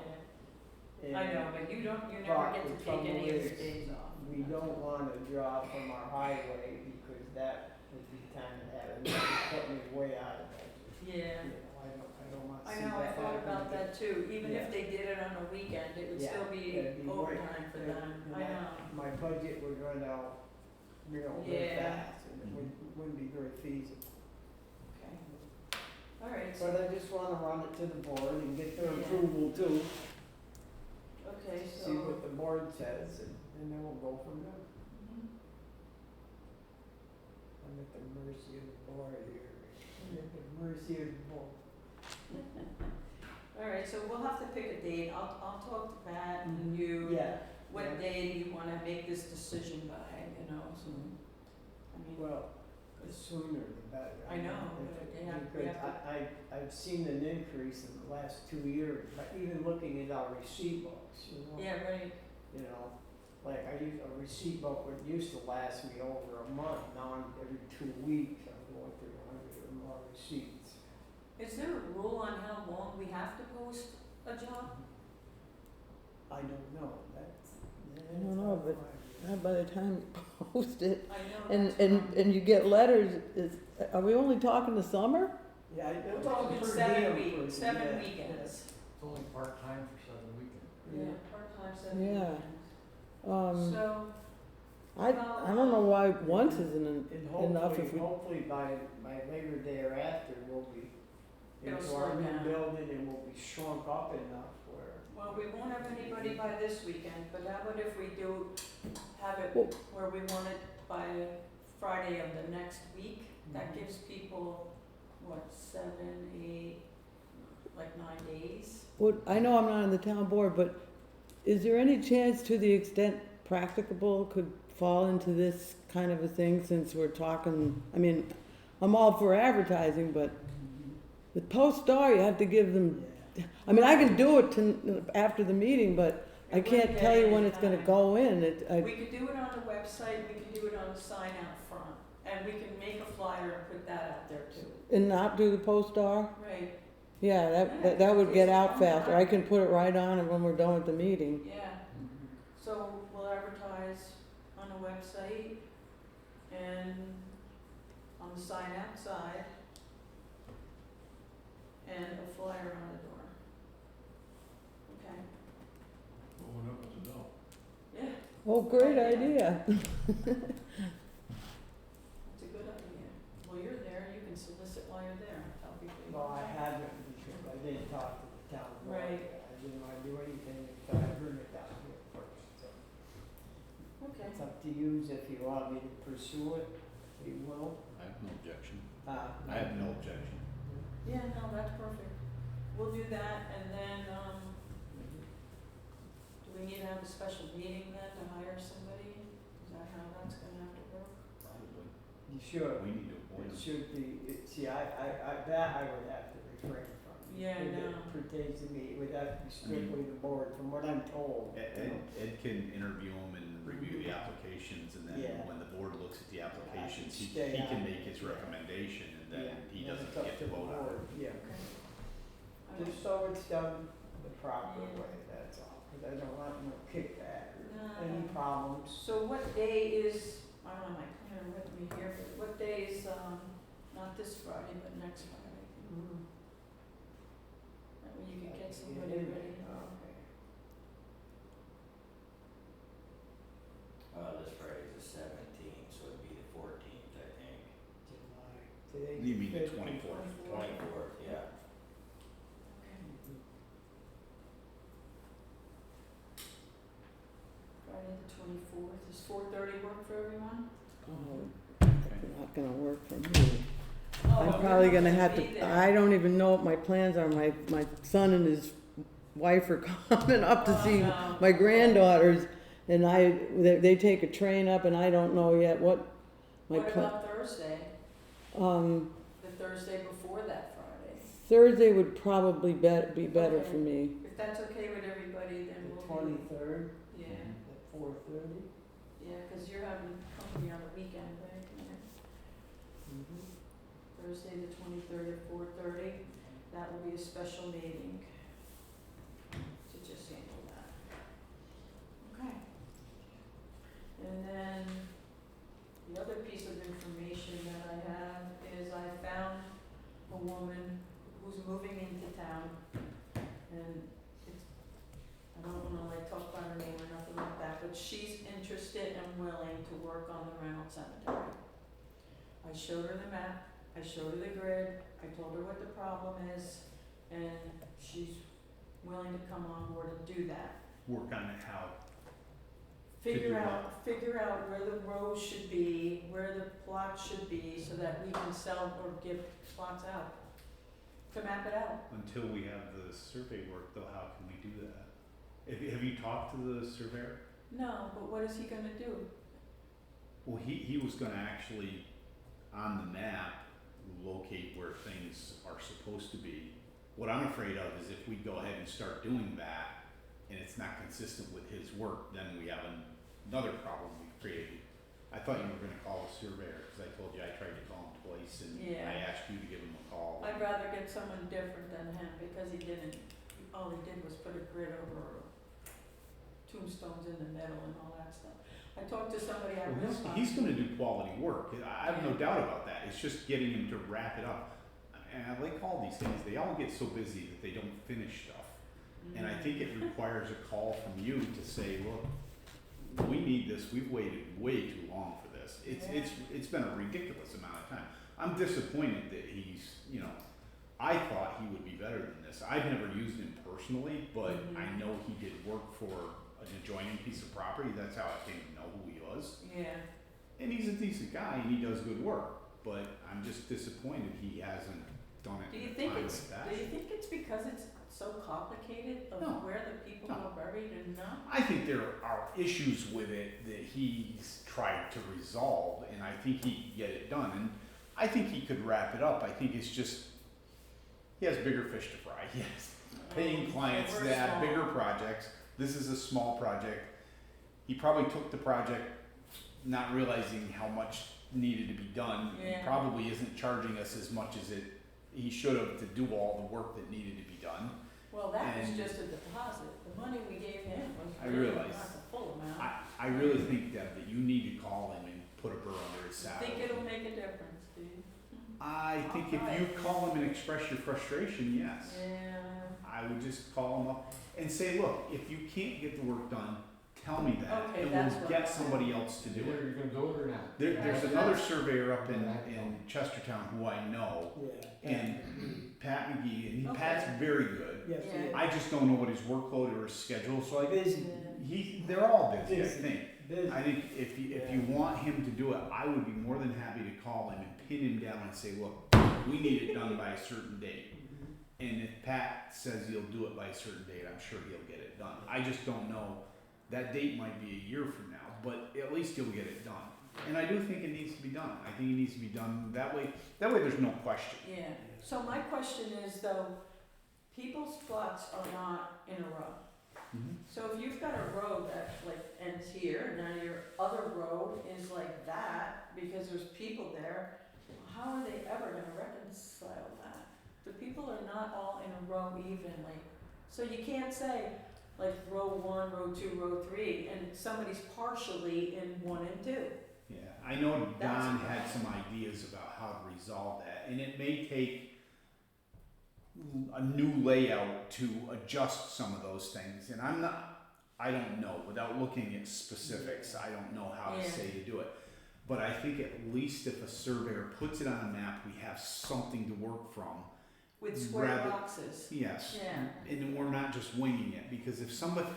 [SPEAKER 2] Yeah. I know, but you never get to take any of your days off.
[SPEAKER 6] We don't wanna draw from our highway, because that would be kind of having, put me way out of it.
[SPEAKER 2] Yeah.
[SPEAKER 6] You know, I don't want to
[SPEAKER 2] I
[SPEAKER 6] see
[SPEAKER 2] know, I
[SPEAKER 6] that
[SPEAKER 2] thought
[SPEAKER 6] happen
[SPEAKER 2] about
[SPEAKER 6] again.
[SPEAKER 2] that too, even
[SPEAKER 6] Yeah.
[SPEAKER 2] if they did it on a weekend, it would
[SPEAKER 6] Yeah,
[SPEAKER 2] still be
[SPEAKER 6] it'd be
[SPEAKER 2] overtime for
[SPEAKER 6] Yeah,
[SPEAKER 2] them,
[SPEAKER 6] and
[SPEAKER 2] I know.
[SPEAKER 6] My budget would run out real
[SPEAKER 2] Yeah.
[SPEAKER 6] fast, and it wouldn't be very feasible.
[SPEAKER 2] Okay. Alright, so,
[SPEAKER 6] But I just wanna run it to the board and get their
[SPEAKER 2] Yeah.
[SPEAKER 6] approval too,
[SPEAKER 2] okay, so.
[SPEAKER 6] see what the board says, and then we'll go from there.
[SPEAKER 2] Mhm.
[SPEAKER 6] I'm at the mercy of the board here, I'm at the mercy of the board.
[SPEAKER 2] Alright, so we'll have to pick a date, I'll talk to Pat and you.
[SPEAKER 6] Yeah,
[SPEAKER 2] What
[SPEAKER 6] yeah.
[SPEAKER 2] day do you wanna make this decision by, you know, so, I mean.
[SPEAKER 6] Well, the sooner the better.
[SPEAKER 2] I know,
[SPEAKER 6] If-
[SPEAKER 2] but they have- we
[SPEAKER 6] Because
[SPEAKER 2] have
[SPEAKER 6] I've seen an increase in the last 2 years, but even looking at our receipt books, you know.
[SPEAKER 2] Yeah, right,
[SPEAKER 6] You know, like a receipt book would used to last me over a month, now I'm every 2 weeks, I'm going through 100 or more receipts.
[SPEAKER 2] is there a rule on how long we have to post a job?
[SPEAKER 6] I don't know, that's.
[SPEAKER 4] I don't know, but Not by the time you post it.
[SPEAKER 2] I know
[SPEAKER 4] And,
[SPEAKER 2] that's
[SPEAKER 4] and,
[SPEAKER 2] wrong.
[SPEAKER 4] and you get letters, are we only talking the summer?
[SPEAKER 6] Yeah,
[SPEAKER 2] We're
[SPEAKER 6] it's
[SPEAKER 2] talking
[SPEAKER 6] per
[SPEAKER 2] 7
[SPEAKER 6] diem
[SPEAKER 2] weeks,
[SPEAKER 6] person,
[SPEAKER 2] 7
[SPEAKER 6] yeah,
[SPEAKER 2] weekends.
[SPEAKER 8] It's only part-time for 7 weekends.
[SPEAKER 2] Yeah, part-time, 7
[SPEAKER 4] Yeah.
[SPEAKER 2] weekends. So,
[SPEAKER 4] I don't know why once isn't
[SPEAKER 6] And
[SPEAKER 4] enough if we,
[SPEAKER 6] hopefully by Labor Day or after, we'll be
[SPEAKER 2] It'll
[SPEAKER 6] into
[SPEAKER 2] slow
[SPEAKER 6] our new
[SPEAKER 2] down.
[SPEAKER 6] building and we'll be shrunk up enough where.
[SPEAKER 2] well, we won't have anybody by this weekend, but how about if we do have it
[SPEAKER 4] Well-
[SPEAKER 2] where we want it by Friday of the next week? That gives people, what, 7, 8, like 9 days?
[SPEAKER 4] well, I know I'm not on the town board, but is there any chance to the extent practicable could fall into this kind of a thing since we're talking, I mean, I'm all for advertising, but with Post-Star, you have to give them,
[SPEAKER 6] Yeah.
[SPEAKER 4] I mean, I can do it after the meeting, but I
[SPEAKER 2] It
[SPEAKER 4] can't
[SPEAKER 2] wouldn't
[SPEAKER 4] tell
[SPEAKER 2] get
[SPEAKER 4] you when
[SPEAKER 2] any
[SPEAKER 4] it's gonna
[SPEAKER 2] time.
[SPEAKER 4] go in,
[SPEAKER 2] We could do it on the website, we could do it on the sign out front, and we can make a flyer and put that out there too.
[SPEAKER 4] and not do the Post-Star?
[SPEAKER 2] Right,
[SPEAKER 4] Yeah, that would get out faster, I can put it right on and when we're done with the meeting.
[SPEAKER 2] yeah. So we'll advertise on the website and on the sign outside and a flyer on the door. Okay,
[SPEAKER 5] What went up with the dough?
[SPEAKER 2] yeah,
[SPEAKER 4] Oh, great idea.
[SPEAKER 2] it's a good idea. Well, you're there, you can solicit while you're there, tell people. you
[SPEAKER 6] Well, I
[SPEAKER 2] want to.
[SPEAKER 6] haven't because I didn't talk to the town board.
[SPEAKER 2] Right.
[SPEAKER 6] I didn't want to do anything until I heard it down here first, so.
[SPEAKER 2] Okay,
[SPEAKER 6] It's up to you if you want me to pursue it, we will.
[SPEAKER 3] I have no objection.
[SPEAKER 6] Uh,
[SPEAKER 3] I have no objection.
[SPEAKER 2] yeah, no, that's perfect. We'll do that and then, do we need to have a special meeting then to hire somebody? Is that how that's gonna have to work?
[SPEAKER 3] Probably.
[SPEAKER 6] You should.
[SPEAKER 3] We need to appoint
[SPEAKER 6] It
[SPEAKER 3] them.
[SPEAKER 6] should be, see, that I would have to refrain from.
[SPEAKER 2] Yeah, I
[SPEAKER 6] If
[SPEAKER 2] know.
[SPEAKER 6] it pertains to me, it would have to be strictly the board, from what I'm told.
[SPEAKER 3] Ed can interview them and review the applications, and then
[SPEAKER 6] Yeah.
[SPEAKER 3] when the board looks at the applications, he
[SPEAKER 6] Stay
[SPEAKER 3] can
[SPEAKER 6] on.
[SPEAKER 3] make his recommendation, and then
[SPEAKER 6] Yeah,
[SPEAKER 3] he
[SPEAKER 6] then
[SPEAKER 3] doesn't
[SPEAKER 6] it's up
[SPEAKER 3] get
[SPEAKER 6] to
[SPEAKER 3] to
[SPEAKER 6] the
[SPEAKER 3] vote on
[SPEAKER 6] board,
[SPEAKER 3] it.
[SPEAKER 6] Yeah,
[SPEAKER 2] Okay.
[SPEAKER 6] just so it's done the proper
[SPEAKER 2] Yeah.
[SPEAKER 6] way, that's all, because I don't want no kickback or
[SPEAKER 2] No.
[SPEAKER 6] any problems.
[SPEAKER 2] So what day is, I don't have my planner with me here, but what day is, not this Friday, but next Friday? That way you could get somebody ready.
[SPEAKER 6] Okay.
[SPEAKER 9] This Friday's the 17th, so it'd be the 14th, I think.
[SPEAKER 6] July. Today's
[SPEAKER 3] You mean the
[SPEAKER 6] 5th.
[SPEAKER 3] 24th?
[SPEAKER 9] 24th, yeah.
[SPEAKER 2] Okay.
[SPEAKER 6] Mhm.
[SPEAKER 2] Friday the 24th, does 4:30 work for everyone?
[SPEAKER 4] It's not gonna work for me.
[SPEAKER 2] Oh,
[SPEAKER 4] I'm
[SPEAKER 2] you're
[SPEAKER 4] probably
[SPEAKER 2] not
[SPEAKER 4] gonna have
[SPEAKER 2] be there.
[SPEAKER 4] I don't even know what my plans are, my son and his wife are coming up to
[SPEAKER 2] Oh,
[SPEAKER 4] see
[SPEAKER 2] no.
[SPEAKER 4] my granddaughters, and they take a train up, and I don't know yet what my
[SPEAKER 2] What about Thursday,
[SPEAKER 4] um,
[SPEAKER 2] the Thursday before that Friday?
[SPEAKER 4] Thursday would probably be better
[SPEAKER 2] Okay.
[SPEAKER 4] for me.
[SPEAKER 2] If that's okay with everybody, then
[SPEAKER 6] The
[SPEAKER 2] we'll be,
[SPEAKER 6] 23rd
[SPEAKER 2] yeah,
[SPEAKER 6] at 4:30.
[SPEAKER 2] yeah, cause you're having company on the weekend, right? Thursday the 23rd at 4:30, that will be a special meeting to just handle that. Okay. And then the other piece of information that I have is I found a woman who's moving into town, and it's, I don't wanna like talk about her name or nothing like that, but she's interested and willing to work on the Reynolds Cemetery. I showed her the map, I showed her the grid, I told her what the problem is, and she's willing to come on board and do that.
[SPEAKER 3] Work on it how,
[SPEAKER 2] Figure
[SPEAKER 3] do
[SPEAKER 2] out where the rows should be, where the plots should be, so that we can sell or give plots out, to map it out.
[SPEAKER 3] until we have the survey work though, how can we do that? Have you talked to the surveyor?
[SPEAKER 2] No, but what is he gonna do?
[SPEAKER 3] Well, he was gonna actually, on the map, locate where things are supposed to be. What I'm afraid of is if we go ahead and start doing that, and it's not consistent with his work, then we have another problem we've created. I thought you were gonna call a surveyor, cause I told you I tried to call him twice, and
[SPEAKER 2] Yeah.
[SPEAKER 3] I asked you to give him a call.
[SPEAKER 2] I'd rather get someone different than him, because he didn't, all he did was put a grid over tombstones in the middle and all that stuff. I talked to somebody at
[SPEAKER 3] Well,
[SPEAKER 2] Wilcox.
[SPEAKER 3] he's gonna do quality work, I have no
[SPEAKER 2] Yeah.
[SPEAKER 3] doubt about that, it's just getting him to wrap it up. And I like all these things, they all get so busy that they don't finish stuff. And I think it requires a call from you to say, look, we need this, we've waited way too long for this. It's been a ridiculous amount of time. I'm disappointed that he's, I thought he would be better than this. I've never used him personally, but I know he did work for an adjoining piece of property, that's how I came to know who he was.
[SPEAKER 2] Yeah,
[SPEAKER 3] And he's a decent guy and he does good work, but I'm just disappointed he hasn't done it
[SPEAKER 2] do you
[SPEAKER 3] in a
[SPEAKER 2] think
[SPEAKER 3] timely
[SPEAKER 2] it's,
[SPEAKER 3] fashion.
[SPEAKER 2] because it's so complicated of
[SPEAKER 3] No.
[SPEAKER 2] where the people
[SPEAKER 3] No.
[SPEAKER 2] are buried and not?
[SPEAKER 3] I think there are issues with it that he's tried to resolve, and I think he can get it done, and I think he could wrap it up. I think it's just, he has bigger fish to fry. He has paying clients
[SPEAKER 2] we're
[SPEAKER 3] that have
[SPEAKER 2] small.
[SPEAKER 3] bigger projects. This is a small project. He probably took the project not realizing how much needed to be done. He
[SPEAKER 2] Yeah.
[SPEAKER 3] probably isn't charging us as much as he should have to do all the work that needed to be done.
[SPEAKER 2] Well, that was
[SPEAKER 3] And-
[SPEAKER 2] just a deposit, the money we gave him was
[SPEAKER 3] I
[SPEAKER 2] really
[SPEAKER 3] realize.
[SPEAKER 2] not the full amount.
[SPEAKER 3] I really think, Deb, that you need to call him and put a burr under his saddle.
[SPEAKER 2] Think it'll make a difference, do you?
[SPEAKER 3] I think if you call him and express your frustration, yes.
[SPEAKER 2] Yeah,
[SPEAKER 3] I would just call him up and say, look, if you can't get the work done, tell me that,
[SPEAKER 2] Okay,
[SPEAKER 3] and
[SPEAKER 2] that's
[SPEAKER 3] we'll
[SPEAKER 2] what
[SPEAKER 3] get
[SPEAKER 2] I-
[SPEAKER 3] somebody else to do
[SPEAKER 8] Either
[SPEAKER 3] it.
[SPEAKER 8] you're gonna do it or not.
[SPEAKER 3] There's
[SPEAKER 2] Yeah.
[SPEAKER 3] another surveyor up in Chestertown who I know,
[SPEAKER 6] Yeah.
[SPEAKER 3] and Pat McGee, and
[SPEAKER 2] Okay.
[SPEAKER 3] Pat's very good.
[SPEAKER 6] Yes,
[SPEAKER 2] Yeah.
[SPEAKER 6] he is.
[SPEAKER 3] I just don't know what his workload or his schedule, so
[SPEAKER 6] Busy,
[SPEAKER 3] they're all busy, I
[SPEAKER 6] Busy.
[SPEAKER 3] think.
[SPEAKER 6] busy.
[SPEAKER 3] I think if you want him to do it, I would be more than happy to call him and pin him down and say, look, we need it done by a certain date. And if Pat says he'll do it by a certain date, I'm sure he'll get it done. I just don't know, that date might be a year from now, but at least he'll get it done. And I do think it needs to be done. I think it needs to be done that way there's no question.
[SPEAKER 2] yeah. So my question is though, people's plots are not in a row. So if you've got a road that like ends here, now your other road is like that, because there's people there, how are they ever gonna reconcile that? The people are not all in a row evenly. So you can't say like row 1, row 2, row 3, and somebody's partially in 1 and 2.
[SPEAKER 3] Yeah, I know
[SPEAKER 2] That's
[SPEAKER 3] Don
[SPEAKER 2] a
[SPEAKER 3] had
[SPEAKER 2] problem.
[SPEAKER 3] some ideas about how to resolve that, and it may take a new layout to adjust some of those things, and I don't know, without looking at specifics, I don't know how to
[SPEAKER 2] Yeah.
[SPEAKER 3] say to do it. But I think at least if a surveyor puts it on a map, we have something to work from.
[SPEAKER 2] With square
[SPEAKER 3] Rather-
[SPEAKER 2] boxes.
[SPEAKER 3] Yes.
[SPEAKER 2] Yeah.
[SPEAKER 3] And we're not just winging it, because if somebody,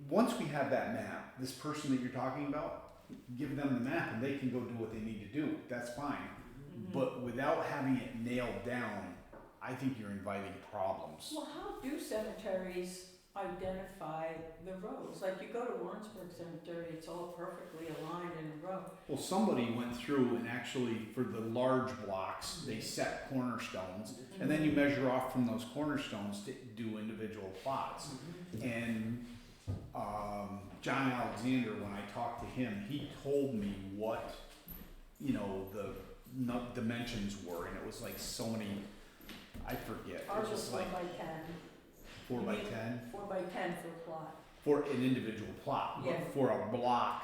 [SPEAKER 3] once we have that map, this person that you're talking about, give them the map and they can go do what they need to do, that's fine.
[SPEAKER 2] Mhm.
[SPEAKER 3] But without having it nailed down, I think you're inviting problems.
[SPEAKER 2] Well, how do cemeteries identify the rows. Like you go to Warrensburg Cemetery, it's all perfectly aligned in a row.
[SPEAKER 3] Well, somebody went through and actually, for the large blocks, they set cornerstones, and then you measure off from those cornerstones to do individual plots. And John Alexander, when I talked to him, he told me what, you know, the dimensions were, and it was like so many, I forget,
[SPEAKER 2] Ours
[SPEAKER 3] it
[SPEAKER 2] was
[SPEAKER 3] was
[SPEAKER 2] 4
[SPEAKER 3] like
[SPEAKER 2] by 10.
[SPEAKER 3] 4 by
[SPEAKER 2] You mean
[SPEAKER 3] 10
[SPEAKER 2] 4 by 10 for a plot.
[SPEAKER 3] for an individual plot.
[SPEAKER 2] Yeah.
[SPEAKER 3] But for a block,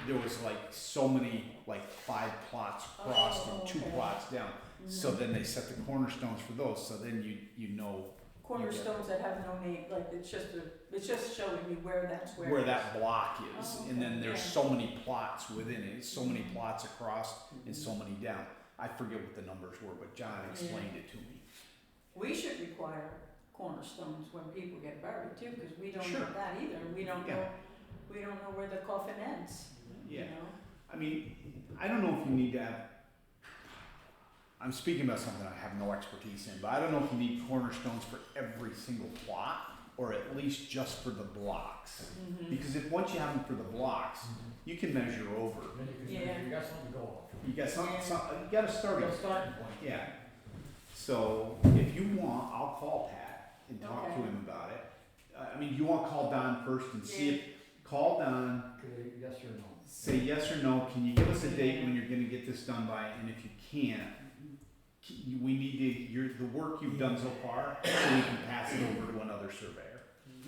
[SPEAKER 3] there was like so many, like 5 plots across and 2
[SPEAKER 2] okay.
[SPEAKER 3] plots down. So then they set the cornerstones for those, so then you know
[SPEAKER 2] Cornerstones that have no name, like it's just showing you where that's where.
[SPEAKER 3] where that block is,
[SPEAKER 2] Oh,
[SPEAKER 3] and then
[SPEAKER 2] okay,
[SPEAKER 3] there's
[SPEAKER 2] yeah.
[SPEAKER 3] so many plots within it, so many plots across and so many down. I forget what the numbers were, but John explained it to me.
[SPEAKER 2] We should require cornerstones when people get buried too, because we don't
[SPEAKER 3] Sure.
[SPEAKER 2] know that either. We don't
[SPEAKER 3] Yeah.
[SPEAKER 2] know, we don't know where the coffin ends, you
[SPEAKER 3] Yeah,
[SPEAKER 2] know?
[SPEAKER 3] I mean, I don't know if you need to have, I'm speaking about something I have no expertise in, but I don't know if you need cornerstones for every single plot, or at least just for the blocks. Because if once you have them for the blocks, you can measure over.
[SPEAKER 8] Then
[SPEAKER 2] Yeah.
[SPEAKER 8] you got something to go off.
[SPEAKER 3] You got some,
[SPEAKER 2] Yeah.
[SPEAKER 3] you got a
[SPEAKER 8] You
[SPEAKER 3] starting
[SPEAKER 8] got a starting point.
[SPEAKER 3] Yeah. So if you want, I'll call Pat and talk to
[SPEAKER 2] Okay.
[SPEAKER 3] him about it. I mean, you want to call Don first and see if, call Don,
[SPEAKER 8] Okay, yes or no?
[SPEAKER 3] say yes or no, can you give us a date when you're gonna get this done by, and if you can't, we need to, the work you've done so far, so we can pass it over to another surveyor.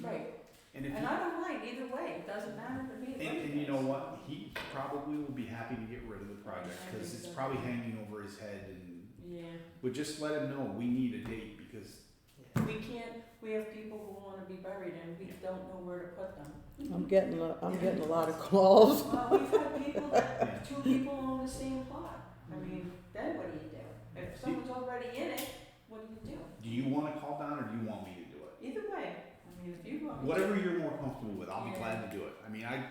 [SPEAKER 2] Right,
[SPEAKER 3] And if
[SPEAKER 2] and
[SPEAKER 3] you,
[SPEAKER 2] I don't mind either way, it doesn't matter to me.
[SPEAKER 3] and you know what, he probably will be happy to get rid of the project,
[SPEAKER 2] I
[SPEAKER 3] cause
[SPEAKER 2] think
[SPEAKER 3] it's
[SPEAKER 2] so.
[SPEAKER 3] probably hanging over his head, and,
[SPEAKER 2] Yeah,
[SPEAKER 3] but just let him know, we need a date, because
[SPEAKER 2] we can't, we have people who wanna be buried and we don't know where to put them.
[SPEAKER 4] I'm getting a lot of calls.
[SPEAKER 2] Well, we've had people that, 2 people own the same plot. I mean, then what do you do? If someone's already in it, what do you do?
[SPEAKER 3] do you wanna call Don, or do you want me to do it?
[SPEAKER 2] Either way, I mean, if you want.
[SPEAKER 3] Whatever you're more comfortable with, I'll be
[SPEAKER 2] Yeah.
[SPEAKER 3] glad to do it. I mean, I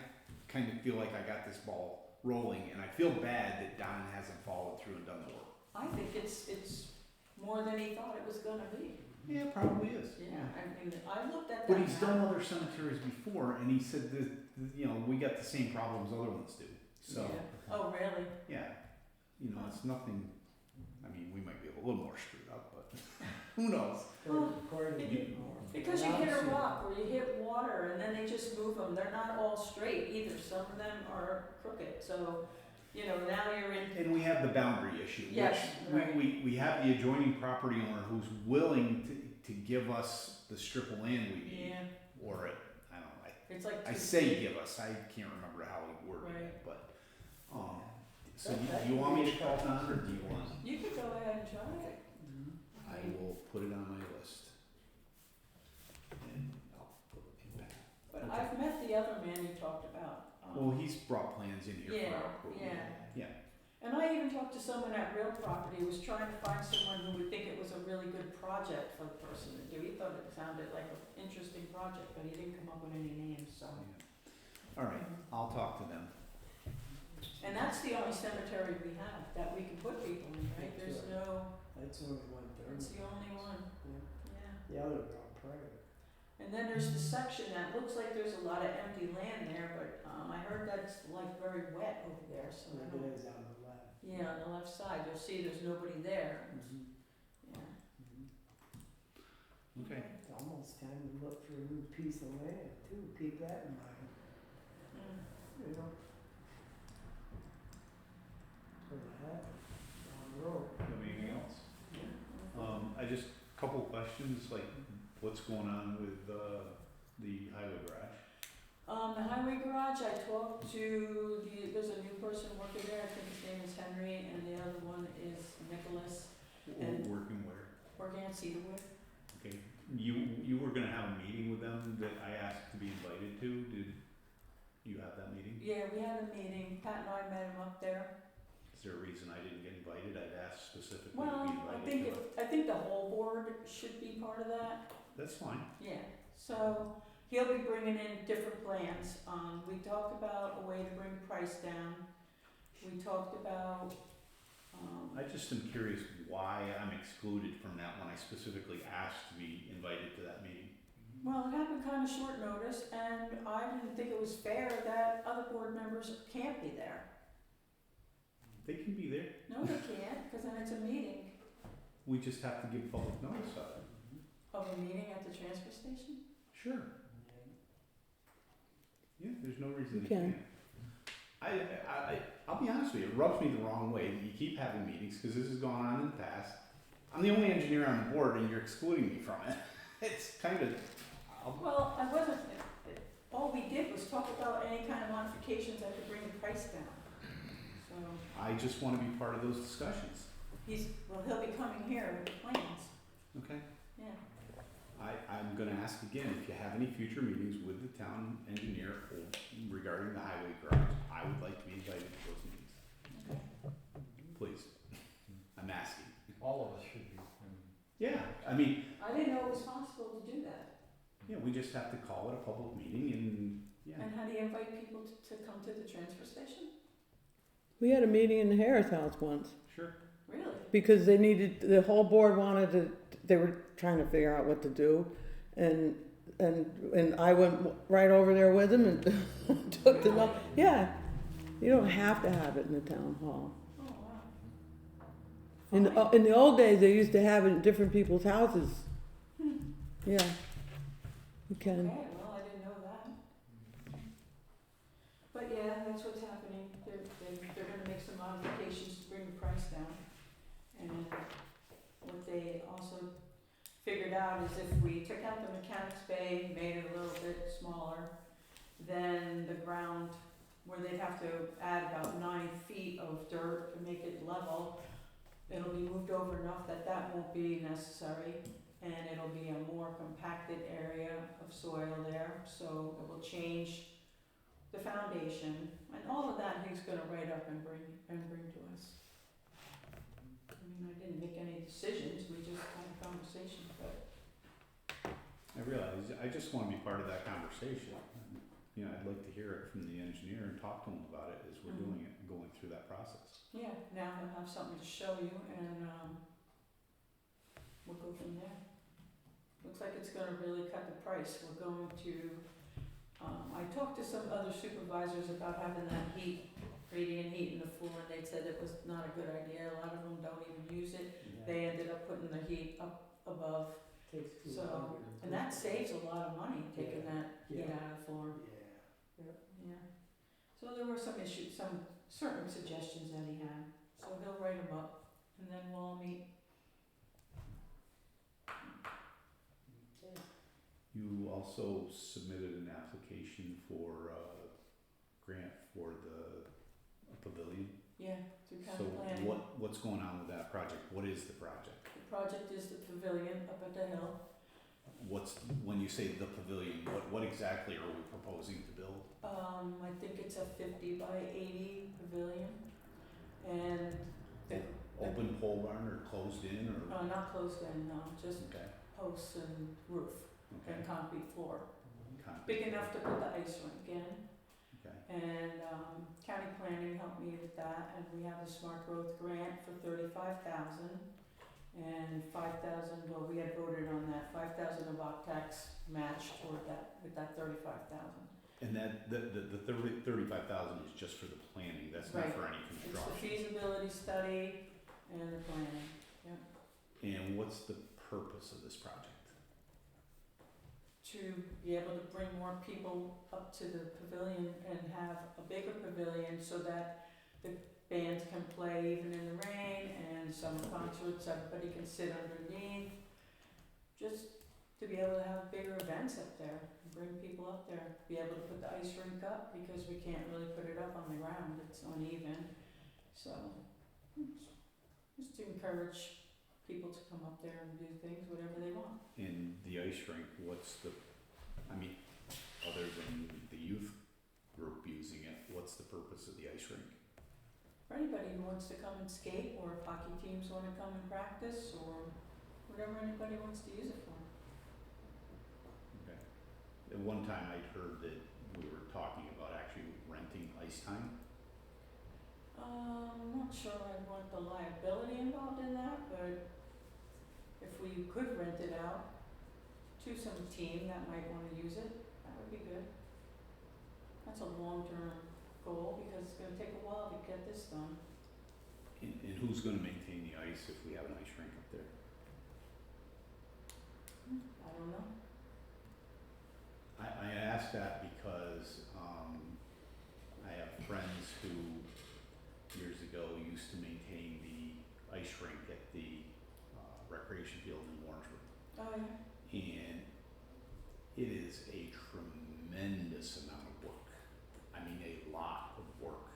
[SPEAKER 3] kind of feel like I got this ball rolling, and I feel bad that Don hasn't followed through and done the work.
[SPEAKER 2] I think it's more than he thought it was gonna be.
[SPEAKER 3] Yeah, it probably is.
[SPEAKER 2] Yeah, I mean, I looked at that.
[SPEAKER 3] But he's
[SPEAKER 2] map.
[SPEAKER 3] done other cemeteries before, and he said that, you know, we got the same problems other ones do. So,
[SPEAKER 2] Yeah. Oh, really?
[SPEAKER 3] yeah, you know, it's nothing, I mean, we might be a little more screwed up, but who knows?
[SPEAKER 2] Because you hit a rock or you hit water and then they just move them. They're not all straight either. Some of them are crooked. So, you know, now you're in.
[SPEAKER 3] And we have the boundary issue,
[SPEAKER 2] Yes,
[SPEAKER 3] which
[SPEAKER 2] right.
[SPEAKER 3] we have the adjoining property owner who's willing to give us the strip of land we need.
[SPEAKER 2] Yeah,
[SPEAKER 3] Or it, I don't know,
[SPEAKER 2] it's like.
[SPEAKER 3] I
[SPEAKER 2] 2
[SPEAKER 3] say
[SPEAKER 2] feet.
[SPEAKER 3] give us, I can't remember how he worded it,
[SPEAKER 2] Right.
[SPEAKER 3] but, so do you want me to call Don, or do you want?
[SPEAKER 2] You could go ahead and try it.
[SPEAKER 3] I will put it on my list. And I'll put it in back.
[SPEAKER 2] But
[SPEAKER 3] Okay.
[SPEAKER 2] I've met the other man you talked about.
[SPEAKER 3] Well, he's brought plans in here for
[SPEAKER 2] Yeah,
[SPEAKER 3] our approval.
[SPEAKER 2] yeah.
[SPEAKER 3] Yeah.
[SPEAKER 2] And I even talked to someone at Real Property who was trying to find someone who would think it was a really good project for the person to do. He thought it sounded like an interesting project, but he didn't come up with any names, so.
[SPEAKER 3] All right, I'll talk to them.
[SPEAKER 2] And that's the only cemetery we have that we can put people in, right? There's no,
[SPEAKER 6] That's only 1/3.
[SPEAKER 2] it's the only one, yeah.
[SPEAKER 6] The other are all private.
[SPEAKER 2] And then there's the section that looks like there's a lot of empty land there, but, I heard that it's like very wet over there, so I
[SPEAKER 6] Like
[SPEAKER 2] don't.
[SPEAKER 6] it is on the left.
[SPEAKER 2] Yeah, on the left side, you'll see there's nobody there, yeah.
[SPEAKER 3] Okay.
[SPEAKER 6] It's almost time to look for a new piece of land too, keep that in mind,
[SPEAKER 2] Mm.
[SPEAKER 6] you know? For that, down the road.
[SPEAKER 3] Have anything else?
[SPEAKER 2] Yeah.
[SPEAKER 3] I just, couple questions, like, what's going on with, the highway garage?
[SPEAKER 2] The highway garage, I talked to there's a new person working there, I think his name is Henry, and the other one is Nicholas, And-
[SPEAKER 3] Working where?
[SPEAKER 2] working at Cedarwood.
[SPEAKER 3] Okay, you were gonna have a meeting with them that I asked to be invited to, did you have that meeting?
[SPEAKER 2] Yeah, we had a meeting, Pat and I met him up there.
[SPEAKER 3] Is there a reason I didn't get invited? I'd asked specifically to
[SPEAKER 2] Well,
[SPEAKER 3] be
[SPEAKER 2] I
[SPEAKER 3] invited
[SPEAKER 2] think,
[SPEAKER 3] to it.
[SPEAKER 2] I think the whole board should be part of that.
[SPEAKER 3] That's fine.
[SPEAKER 2] Yeah, so he'll be bringing in different plans. We talked about a way to bring the price down. We talked about,
[SPEAKER 3] I just am curious why I'm excluded from that when I specifically asked to be invited to that meeting.
[SPEAKER 2] Well, it happened kind of short notice, and I didn't think it was fair that other board members can't be there.
[SPEAKER 3] They can be there.
[SPEAKER 2] No, they can't, because then it's a meeting.
[SPEAKER 3] We just have to give public notice of it.
[SPEAKER 2] Of a meeting at the transfer station?
[SPEAKER 3] Sure. Yeah, there's no reason
[SPEAKER 4] You
[SPEAKER 3] they
[SPEAKER 4] can.
[SPEAKER 3] can't. I'll be honest with you, it rubs me the wrong way that you keep having meetings, because this has gone on in the past. I'm the only engineer on the board and you're excluding me from it. It's kind of,
[SPEAKER 2] Well, I wasn't, all we did was talk about any kind of modifications that could bring the price down. So,
[SPEAKER 3] I just want to be part of those discussions,
[SPEAKER 2] he'll be coming here with the plans,
[SPEAKER 3] okay?
[SPEAKER 2] yeah.
[SPEAKER 3] I'm gonna ask again, if you have any future meetings with the town engineer regarding the highway garage, I would like to be invited to those meetings,
[SPEAKER 2] Okay.
[SPEAKER 3] please. I'm asking.
[SPEAKER 8] All of us should be,
[SPEAKER 3] Yeah, I mean,
[SPEAKER 2] I didn't know it was possible to do that.
[SPEAKER 3] yeah, we just have to call it a public meeting and, yeah.
[SPEAKER 2] And how do you invite people to come to the transfer station?
[SPEAKER 4] We had a meeting in the Harris house once,
[SPEAKER 3] Sure.
[SPEAKER 2] Really?
[SPEAKER 4] because they needed, the whole board wanted to, they were trying to figure out what to do, and I went right over there with them and took them up. Yeah, you don't have to have it in the town hall.
[SPEAKER 2] Oh, wow.
[SPEAKER 4] In the old days, they used to have it in different people's houses. Yeah, you can.
[SPEAKER 2] Okay, well, I didn't know that. But yeah, that's what's happening. They're gonna make some modifications to bring the price down. And what they also figured out is if we took out the mechanics bay, made it a little bit smaller, then the ground, where they'd have to add about 9 feet of dirt to make it level, it'll be moved over enough that that won't be necessary, and it'll be a more compacted area of soil there, so it will change the foundation, and all of that he's gonna write up and bring to us. I mean, I didn't make any decisions, we just had a conversation, but,
[SPEAKER 3] I realize, I just want to be part of that conversation. You know, I'd like to hear it from the engineer and talk to him about it as we're doing it, and going through that process.
[SPEAKER 2] yeah, now he'll have something to show you, and, we'll go from there. Looks like it's gonna really cut the price, we're going to, I talked to some other supervisors about having that heat, radiant heat in the floor, and they said it was not a good idea, a lot of them don't even use it. They ended up putting the heat up above,
[SPEAKER 6] Takes too
[SPEAKER 2] so,
[SPEAKER 6] long.
[SPEAKER 2] and that saves a lot of money, taking
[SPEAKER 6] Yeah.
[SPEAKER 2] that heat
[SPEAKER 6] Yeah.
[SPEAKER 2] out of the floor. Yeah. So there were some issues, some certain suggestions that he had, so he'll write them up, and then we'll all meet.
[SPEAKER 3] You also submitted an application for a grant for the pavilion.
[SPEAKER 2] Yeah, through
[SPEAKER 3] So
[SPEAKER 2] county planning.
[SPEAKER 3] what's going on with that project? What is the project?
[SPEAKER 2] The project is the pavilion up at the hill.
[SPEAKER 3] When you say the pavilion, what exactly are we proposing to build?
[SPEAKER 2] I think it's a 50 by 80 pavilion, and
[SPEAKER 3] Open pole barn or closed in or?
[SPEAKER 2] not closed in, no, just
[SPEAKER 3] Okay,
[SPEAKER 2] posts and roof
[SPEAKER 3] okay.
[SPEAKER 2] and concrete floor.
[SPEAKER 3] Concrete.
[SPEAKER 2] Big enough to put the ice rink in.
[SPEAKER 3] Okay,
[SPEAKER 2] And county planning helped me with that, and we have a smart growth grant for 35,000 and 5,000. Well, we had voted on that 5,000 of tax match toward that with that 35,000.
[SPEAKER 3] and that, the 35,000 is just for the planning, that's not
[SPEAKER 2] Right.
[SPEAKER 3] for any
[SPEAKER 2] It's the
[SPEAKER 3] construction?
[SPEAKER 2] feasibility study and the planning.
[SPEAKER 3] And what's the purpose of this project?
[SPEAKER 2] To be able to bring more people up to the pavilion and have a bigger pavilion so that the bands can play even in the rain, and summer concerts, everybody can sit underneath. Just to be able to have bigger events up there, bring people up there, be able to put the ice rink up, because we can't really put it up on the ground, it's uneven. So, just to encourage people to come up there and do things, whatever they want.
[SPEAKER 3] In the ice rink, other than the youth group using it, what's the purpose of the ice rink?
[SPEAKER 2] For anybody who wants to come and skate, or if hockey teams wanna come and practice, or whatever anybody wants to use it for.
[SPEAKER 3] Okay. At one time I'd heard that we were talking about actually renting ice time.
[SPEAKER 2] I'm not sure I want the liability involved in that, but if we could rent it out to some team that might wanna use it, that would be good. That's a long-term goal, because it's gonna take a while to get this done.
[SPEAKER 3] And who's gonna maintain the ice if we have an ice rink up there?
[SPEAKER 2] I don't know.
[SPEAKER 3] I ask that because, I have friends who years ago used to maintain the ice rink at the, recreation field in Warrensburg.
[SPEAKER 2] Oh, yeah.
[SPEAKER 3] And it is a tremendous amount of work. I mean, a lot of work.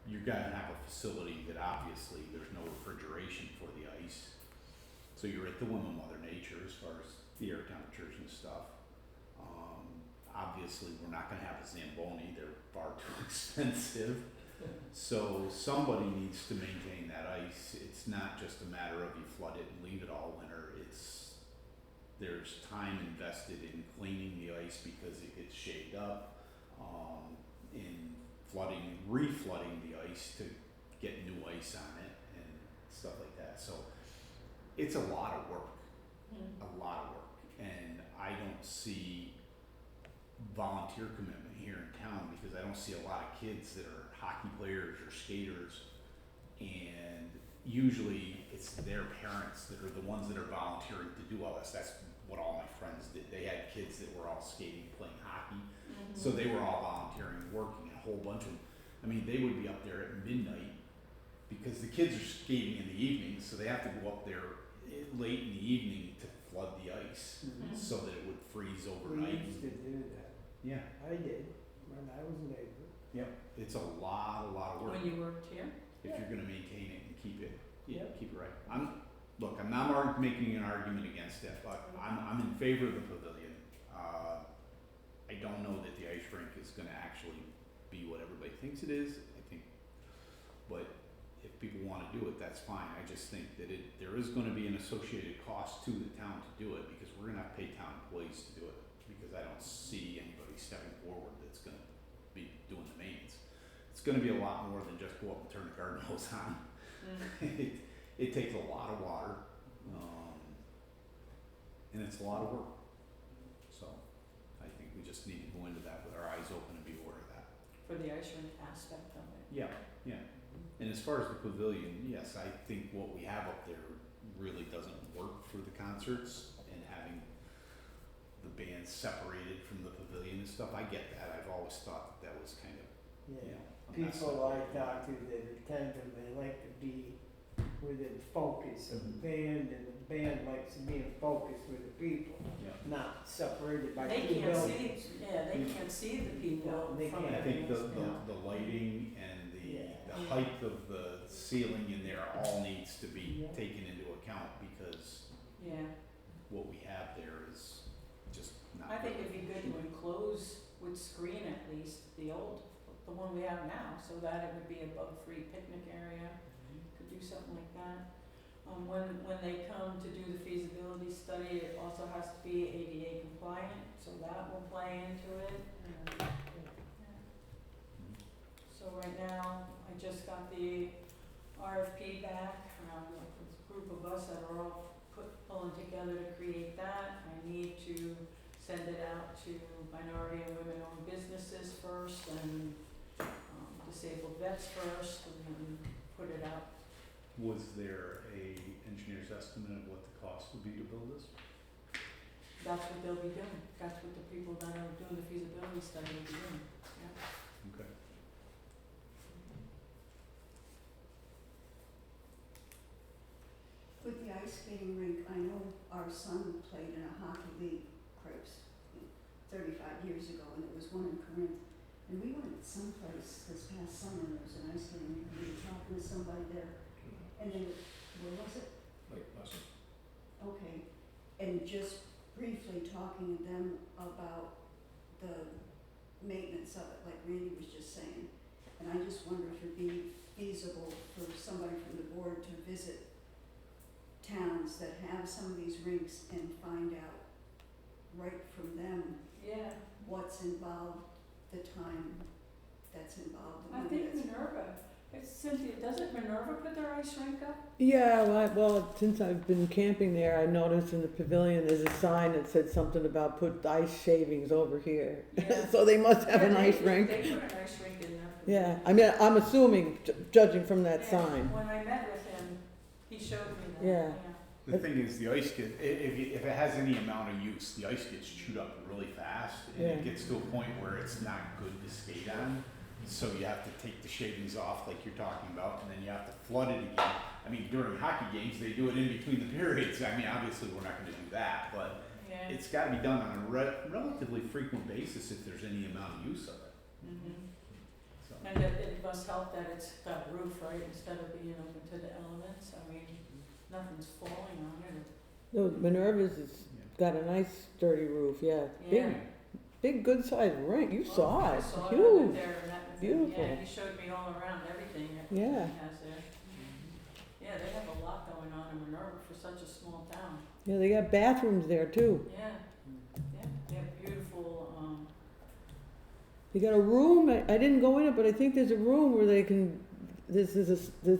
[SPEAKER 3] You're gonna have a facility that obviously there's no refrigeration for the ice. So you're at the whim of Mother Nature as far as the air temperatures and stuff. Obviously, we're not gonna have a Zamboni, they're far too expensive. So somebody needs to maintain that ice. It's not just a matter of you flood it and leave it all winter. There's time invested in cleaning the ice because it gets shaved up, in flooding, reflooding the ice to get new ice on it and stuff like that. So it's a lot of work, a lot of work. And I don't see volunteer commitment here in town because I don't see a lot of kids that are hockey players or skaters, and usually it's their parents that are the ones that are volunteering to do all this. That's what all my friends did. They had kids that were all skating, playing hockey, so they were all volunteering, working, a whole bunch of them. I mean, they would be up there at midnight because the kids are skating in the evening, so they have to go up there late in the evening to flood the ice so that it would freeze
[SPEAKER 6] We
[SPEAKER 3] overnight.
[SPEAKER 6] used to do that.
[SPEAKER 3] Yeah.
[SPEAKER 6] I did, when I was a neighbor.
[SPEAKER 3] Yep. It's a lot of work
[SPEAKER 2] When you worked here?
[SPEAKER 3] if you're gonna maintain it and keep it,
[SPEAKER 6] Yep.
[SPEAKER 3] keep it right. I'm not making an argument against it, but I'm in favor of the pavilion. I don't know that the ice rink is gonna actually be what everybody thinks it is, I think, but if people wanna do it, that's fine. I just think that there is gonna be an associated cost to the town to do it, because we're gonna have to pay town employees to do it, because I don't see anybody stepping forward that's gonna be doing the mains. It's gonna be a lot more than just go up and turn the garden hose on. It takes a lot of water, and it's a lot of work. So I think we just need to go into that with our eyes open and be aware of that.
[SPEAKER 2] For the ice rink aspect of it.
[SPEAKER 3] Yeah. And as far as the pavilion, yes, I think what we have up there really doesn't work for the concerts, and having the bands separated from the pavilion and stuff, I get that. I've always thought that was kind of,
[SPEAKER 6] Yeah.
[SPEAKER 3] a mess.
[SPEAKER 6] People I talk to that attend them, they like to be within focus of the band, and the band likes to be in focus with the people,
[SPEAKER 3] Yeah.
[SPEAKER 6] not separated by
[SPEAKER 2] They
[SPEAKER 6] two
[SPEAKER 2] can't
[SPEAKER 6] buildings.
[SPEAKER 2] see, they can't see the people
[SPEAKER 6] No, they
[SPEAKER 2] from
[SPEAKER 6] can't.
[SPEAKER 3] I think
[SPEAKER 2] everything
[SPEAKER 3] the,
[SPEAKER 2] else.
[SPEAKER 3] the lighting and
[SPEAKER 6] Yeah.
[SPEAKER 3] the height of the ceiling in there all needs to be
[SPEAKER 6] Yeah.
[SPEAKER 3] taken into account, because
[SPEAKER 2] Yeah,
[SPEAKER 3] what we have there is just not.
[SPEAKER 2] I think
[SPEAKER 3] really
[SPEAKER 2] it'd be good to enclose with screen at least the one we have now, so that it would be a bug-free picnic area. Could do something like that. When they come to do the feasibility study, it also has to be ADA compliant, so that will play into it. Yeah. So right now, I just got the RFP back, with a group of us that are all pulling together to create that. I need to send it out to minority and women-owned businesses first, and disabled vets first, and then put it out.
[SPEAKER 3] Was there a engineer's estimate of what the cost would be to build this?
[SPEAKER 2] That's what they'll be doing. That's what the people that are doing the feasibility study will be doing. Yeah.
[SPEAKER 3] Okay.
[SPEAKER 7] With the ice skating rink, I know our son played in a hockey league, Cripes, 35 years ago, and it was one in Corinth. And we went someplace this past summer, and there was an ice skating rink, and we were talking to somebody there, and they were, where was it?
[SPEAKER 5] Like, listen,
[SPEAKER 7] Okay, and just briefly talking to them about the maintenance of it, like Randy was just saying. And I just wonder if it'd be feasible for somebody from the board to visit towns that have some of these rinks and find out right from them
[SPEAKER 2] Yeah,
[SPEAKER 7] what's involved, the time that's involved.
[SPEAKER 2] I think Minerva Cynthia, doesn't Minerva put their ice rink up?
[SPEAKER 4] Yeah, well, since I've been camping there, I noticed in the pavilion, there's a sign that said something about put ice shavings over here.
[SPEAKER 2] Yeah.
[SPEAKER 4] So they must have
[SPEAKER 2] Yeah,
[SPEAKER 4] an
[SPEAKER 2] they-
[SPEAKER 4] ice rink.
[SPEAKER 2] They put an ice rink in there.
[SPEAKER 4] Yeah, I mean, I'm assuming, judging from that
[SPEAKER 2] Yeah,
[SPEAKER 4] sign.
[SPEAKER 2] when I met with him, he showed me that,
[SPEAKER 4] Yeah.
[SPEAKER 3] The thing is, the ice get, if it has any amount of use, the ice gets chewed up really fast, and
[SPEAKER 4] Yeah.
[SPEAKER 3] it gets to a point where it's not good to skate on. So you have to take the shavings off like you're talking about, and then you have to flood it again. I mean, during hockey games, they do it in between the periods. I mean, obviously, we're not gonna do that, but
[SPEAKER 2] Yeah.
[SPEAKER 3] it's gotta be done on a relatively frequent basis if there's any amount of use of it,
[SPEAKER 2] Mhm.
[SPEAKER 3] so.
[SPEAKER 2] And it must help that it's got roof, right, instead of being open to the elements, I mean, nothing's falling on it.
[SPEAKER 4] No, Minerva's has got a nice sturdy roof, yeah.
[SPEAKER 2] Yeah.
[SPEAKER 4] Big, good sized rink, you saw
[SPEAKER 2] I
[SPEAKER 4] it,
[SPEAKER 2] saw it, I went
[SPEAKER 4] huge.
[SPEAKER 2] there and met with him,
[SPEAKER 4] Beautiful.
[SPEAKER 2] yeah, he showed me all around everything that he
[SPEAKER 4] Yeah.
[SPEAKER 2] has there. Yeah, they have a lot going on in Minerva for such a small town,
[SPEAKER 4] Yeah, they got bathrooms there too.
[SPEAKER 2] yeah, they have beautiful,
[SPEAKER 4] They got a room, I didn't go in it, but I think there's a room where they can, there's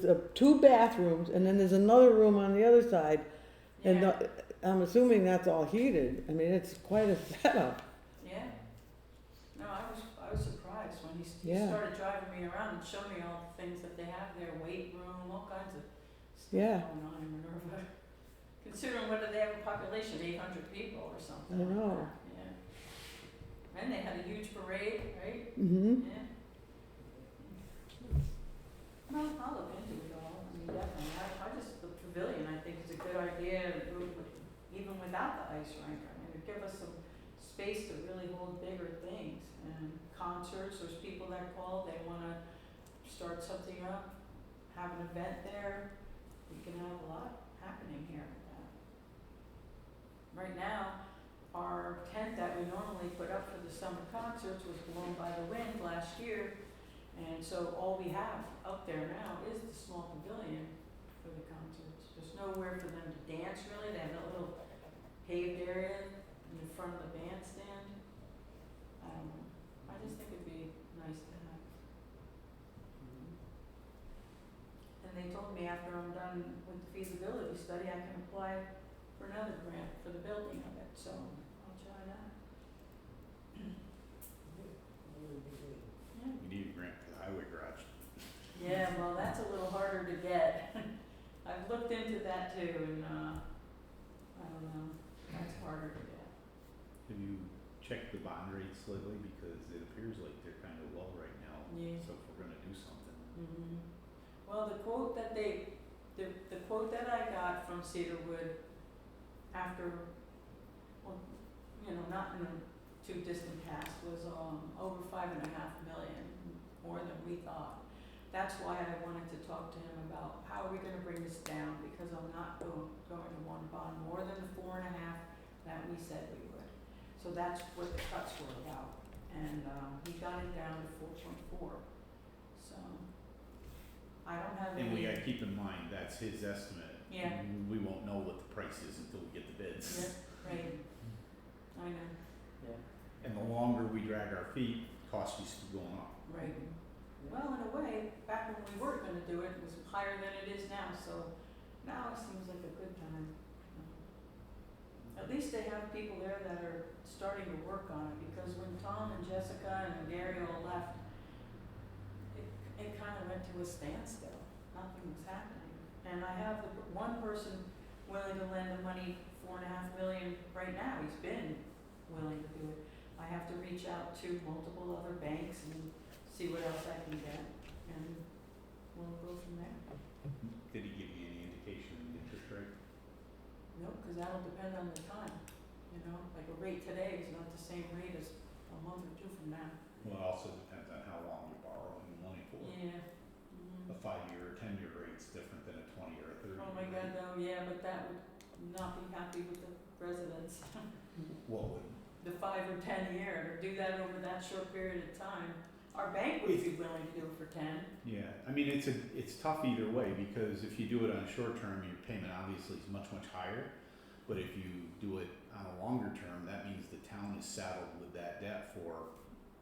[SPEAKER 4] a two bathrooms, and then there's another room on the other side. And
[SPEAKER 2] yeah,
[SPEAKER 4] I'm assuming that's all heated. I mean, it's quite a setup.
[SPEAKER 2] yeah. No, I was surprised when he
[SPEAKER 4] Yeah.
[SPEAKER 2] started driving me around and showing me all the things that they have there, weight room, all kinds of stuff
[SPEAKER 4] Yeah.
[SPEAKER 2] going on in Minerva. Considering whether they have a population, 800 people or something.
[SPEAKER 4] I
[SPEAKER 2] like
[SPEAKER 4] know.
[SPEAKER 2] that, yeah. And they had a huge parade, right?
[SPEAKER 4] Mm-hmm.
[SPEAKER 2] Yeah. Well, I'll look into it all, I mean, definitely, I just, the pavilion, I think is a good idea, even without the ice rink, I mean, it'd give us some space to really hold bigger things, and concerts, there's people that call, they wanna start something up, have an event there, we can have a lot happening here with that. Right now, our tent that we normally put up for the summer concerts was blown by the wind last year, and so all we have up there now is the small pavilion for the concerts. There's nowhere for them to dance really, they have a little paved area in the front of the bandstand. I don't know, I just think it'd be nice to have. And they told me after I'm done with the feasibility study, I can apply for another grant for the building of it, so I'll try that. Yeah.
[SPEAKER 3] We need a grant for the highway garage.
[SPEAKER 2] Yeah, well, that's a little harder to get. I've looked into that too, and, I don't know, that's harder to get.
[SPEAKER 3] Have you checked the bond rates lately? Because it appears like they're kind of low right now.
[SPEAKER 2] Yeah.
[SPEAKER 3] So if we're gonna do something.
[SPEAKER 2] Mhm. Well, the quote that the quote that I got from Cedarwood after, well, you know, not in the too distant past, was, over 5.5 million, more than we thought. That's why I wanted to talk to him about how are we gonna bring this down, because I'm not going to want to bond more than the 4.5 that we said we would. So that's what the cuts were about, and, he got it down to 4.4, so, I don't have any.
[SPEAKER 3] And we gotta keep in mind, that's his estimate.
[SPEAKER 2] Yeah.
[SPEAKER 3] We won't know what the price is until we get the bids.
[SPEAKER 2] Yeah, right, I know,
[SPEAKER 3] And the longer we drag our feet, cost keeps going up.
[SPEAKER 2] right. Well, in a way, back when we were gonna do it, it was higher than it is now, so now it seems like a good time. At least they have people there that are starting to work on it, because when Tom and Jessica and Gary all left, it kinda went to a standstill, nothing was happening. And I have one person willing to lend the money, 4.5 million right now, he's been willing to do it. I have to reach out to multiple other banks and see what else I can get, and we'll go from there.
[SPEAKER 3] Did he give you any indication of the interest rate?
[SPEAKER 2] No, cause that'll depend on the time, you know, like a rate today is not the same rate as a month or two from now.
[SPEAKER 3] Well, it also depends on how long you're borrowing the money for.
[SPEAKER 2] Yeah.
[SPEAKER 3] A 5-year or 10-year rate's different than a 20 or a 30-year.
[SPEAKER 2] Oh my God,
[SPEAKER 3] rate.
[SPEAKER 2] no, yeah, but that would not be happy with the residents.
[SPEAKER 3] What would?
[SPEAKER 2] The 5 or 10 year, to do that over that short period of time, our bank would be willing to do it for 10.
[SPEAKER 3] Yeah, I mean, it's tough either way, because if you do it on a short term, your payment obviously is much, much higher. But if you do it on a longer term, that means the town is saddled with that debt for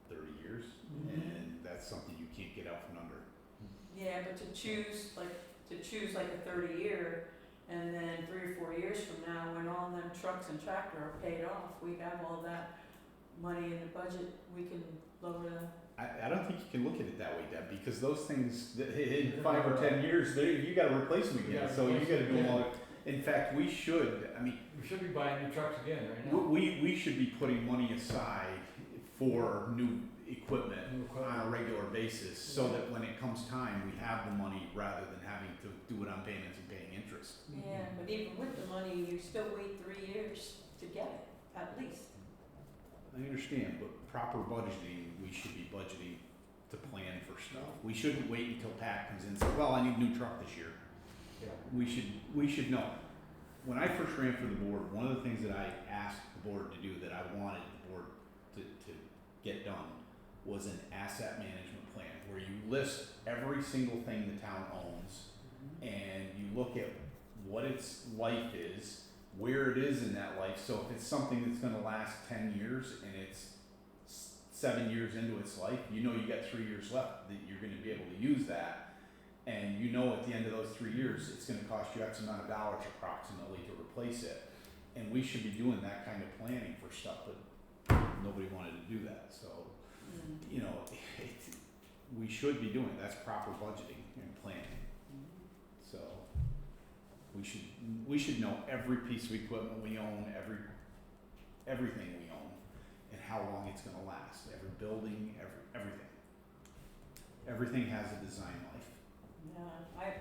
[SPEAKER 3] 30 years, and that's something you can't get out from under.
[SPEAKER 2] Yeah, but to choose like a 30-year, and then 3 or 4 years from now, when all them trucks and tractor are paid off, we have all that money in the budget, we can lower the.
[SPEAKER 3] I don't think you can look at it that way, Deb, because those things, in 5 or 10 years, you gotta replace them again, so you gotta do them all. In fact, we should, I mean,
[SPEAKER 8] We should be buying new trucks again right now.
[SPEAKER 3] we should be putting money aside for new equipment
[SPEAKER 8] New equipment.
[SPEAKER 3] on a regular basis, so that when it comes time, we have the money rather than having to do it on payments and paying interest.
[SPEAKER 2] Yeah, but even with the money, you still wait 3 years to get it, at least.
[SPEAKER 3] I understand, but proper budgeting, we should be budgeting to plan for stuff. We shouldn't wait until Pat comes in and says, well, I need a new truck this year.
[SPEAKER 8] Yeah.
[SPEAKER 3] We should know. When I first ran for the board, one of the things that I asked the board to do, that I wanted the board to get done, was an asset management plan, where you list every single thing the town owns, and you look at what its life is, where it is in that life. So if it's something that's gonna last 10 years and it's 7 years into its life, you know you got 3 years left that you're gonna be able to use that. And you know at the end of those 3 years, it's gonna cost you X amount of dollars approximately to replace it. And we should be doing that kind of planning for stuff, but nobody wanted to do that, so, you know, we should be doing it. That's proper budgeting and planning. So, we should know every piece of equipment we own, everything we own, and how long it's gonna last, every building, everything. Everything has a design life.
[SPEAKER 2] Yeah,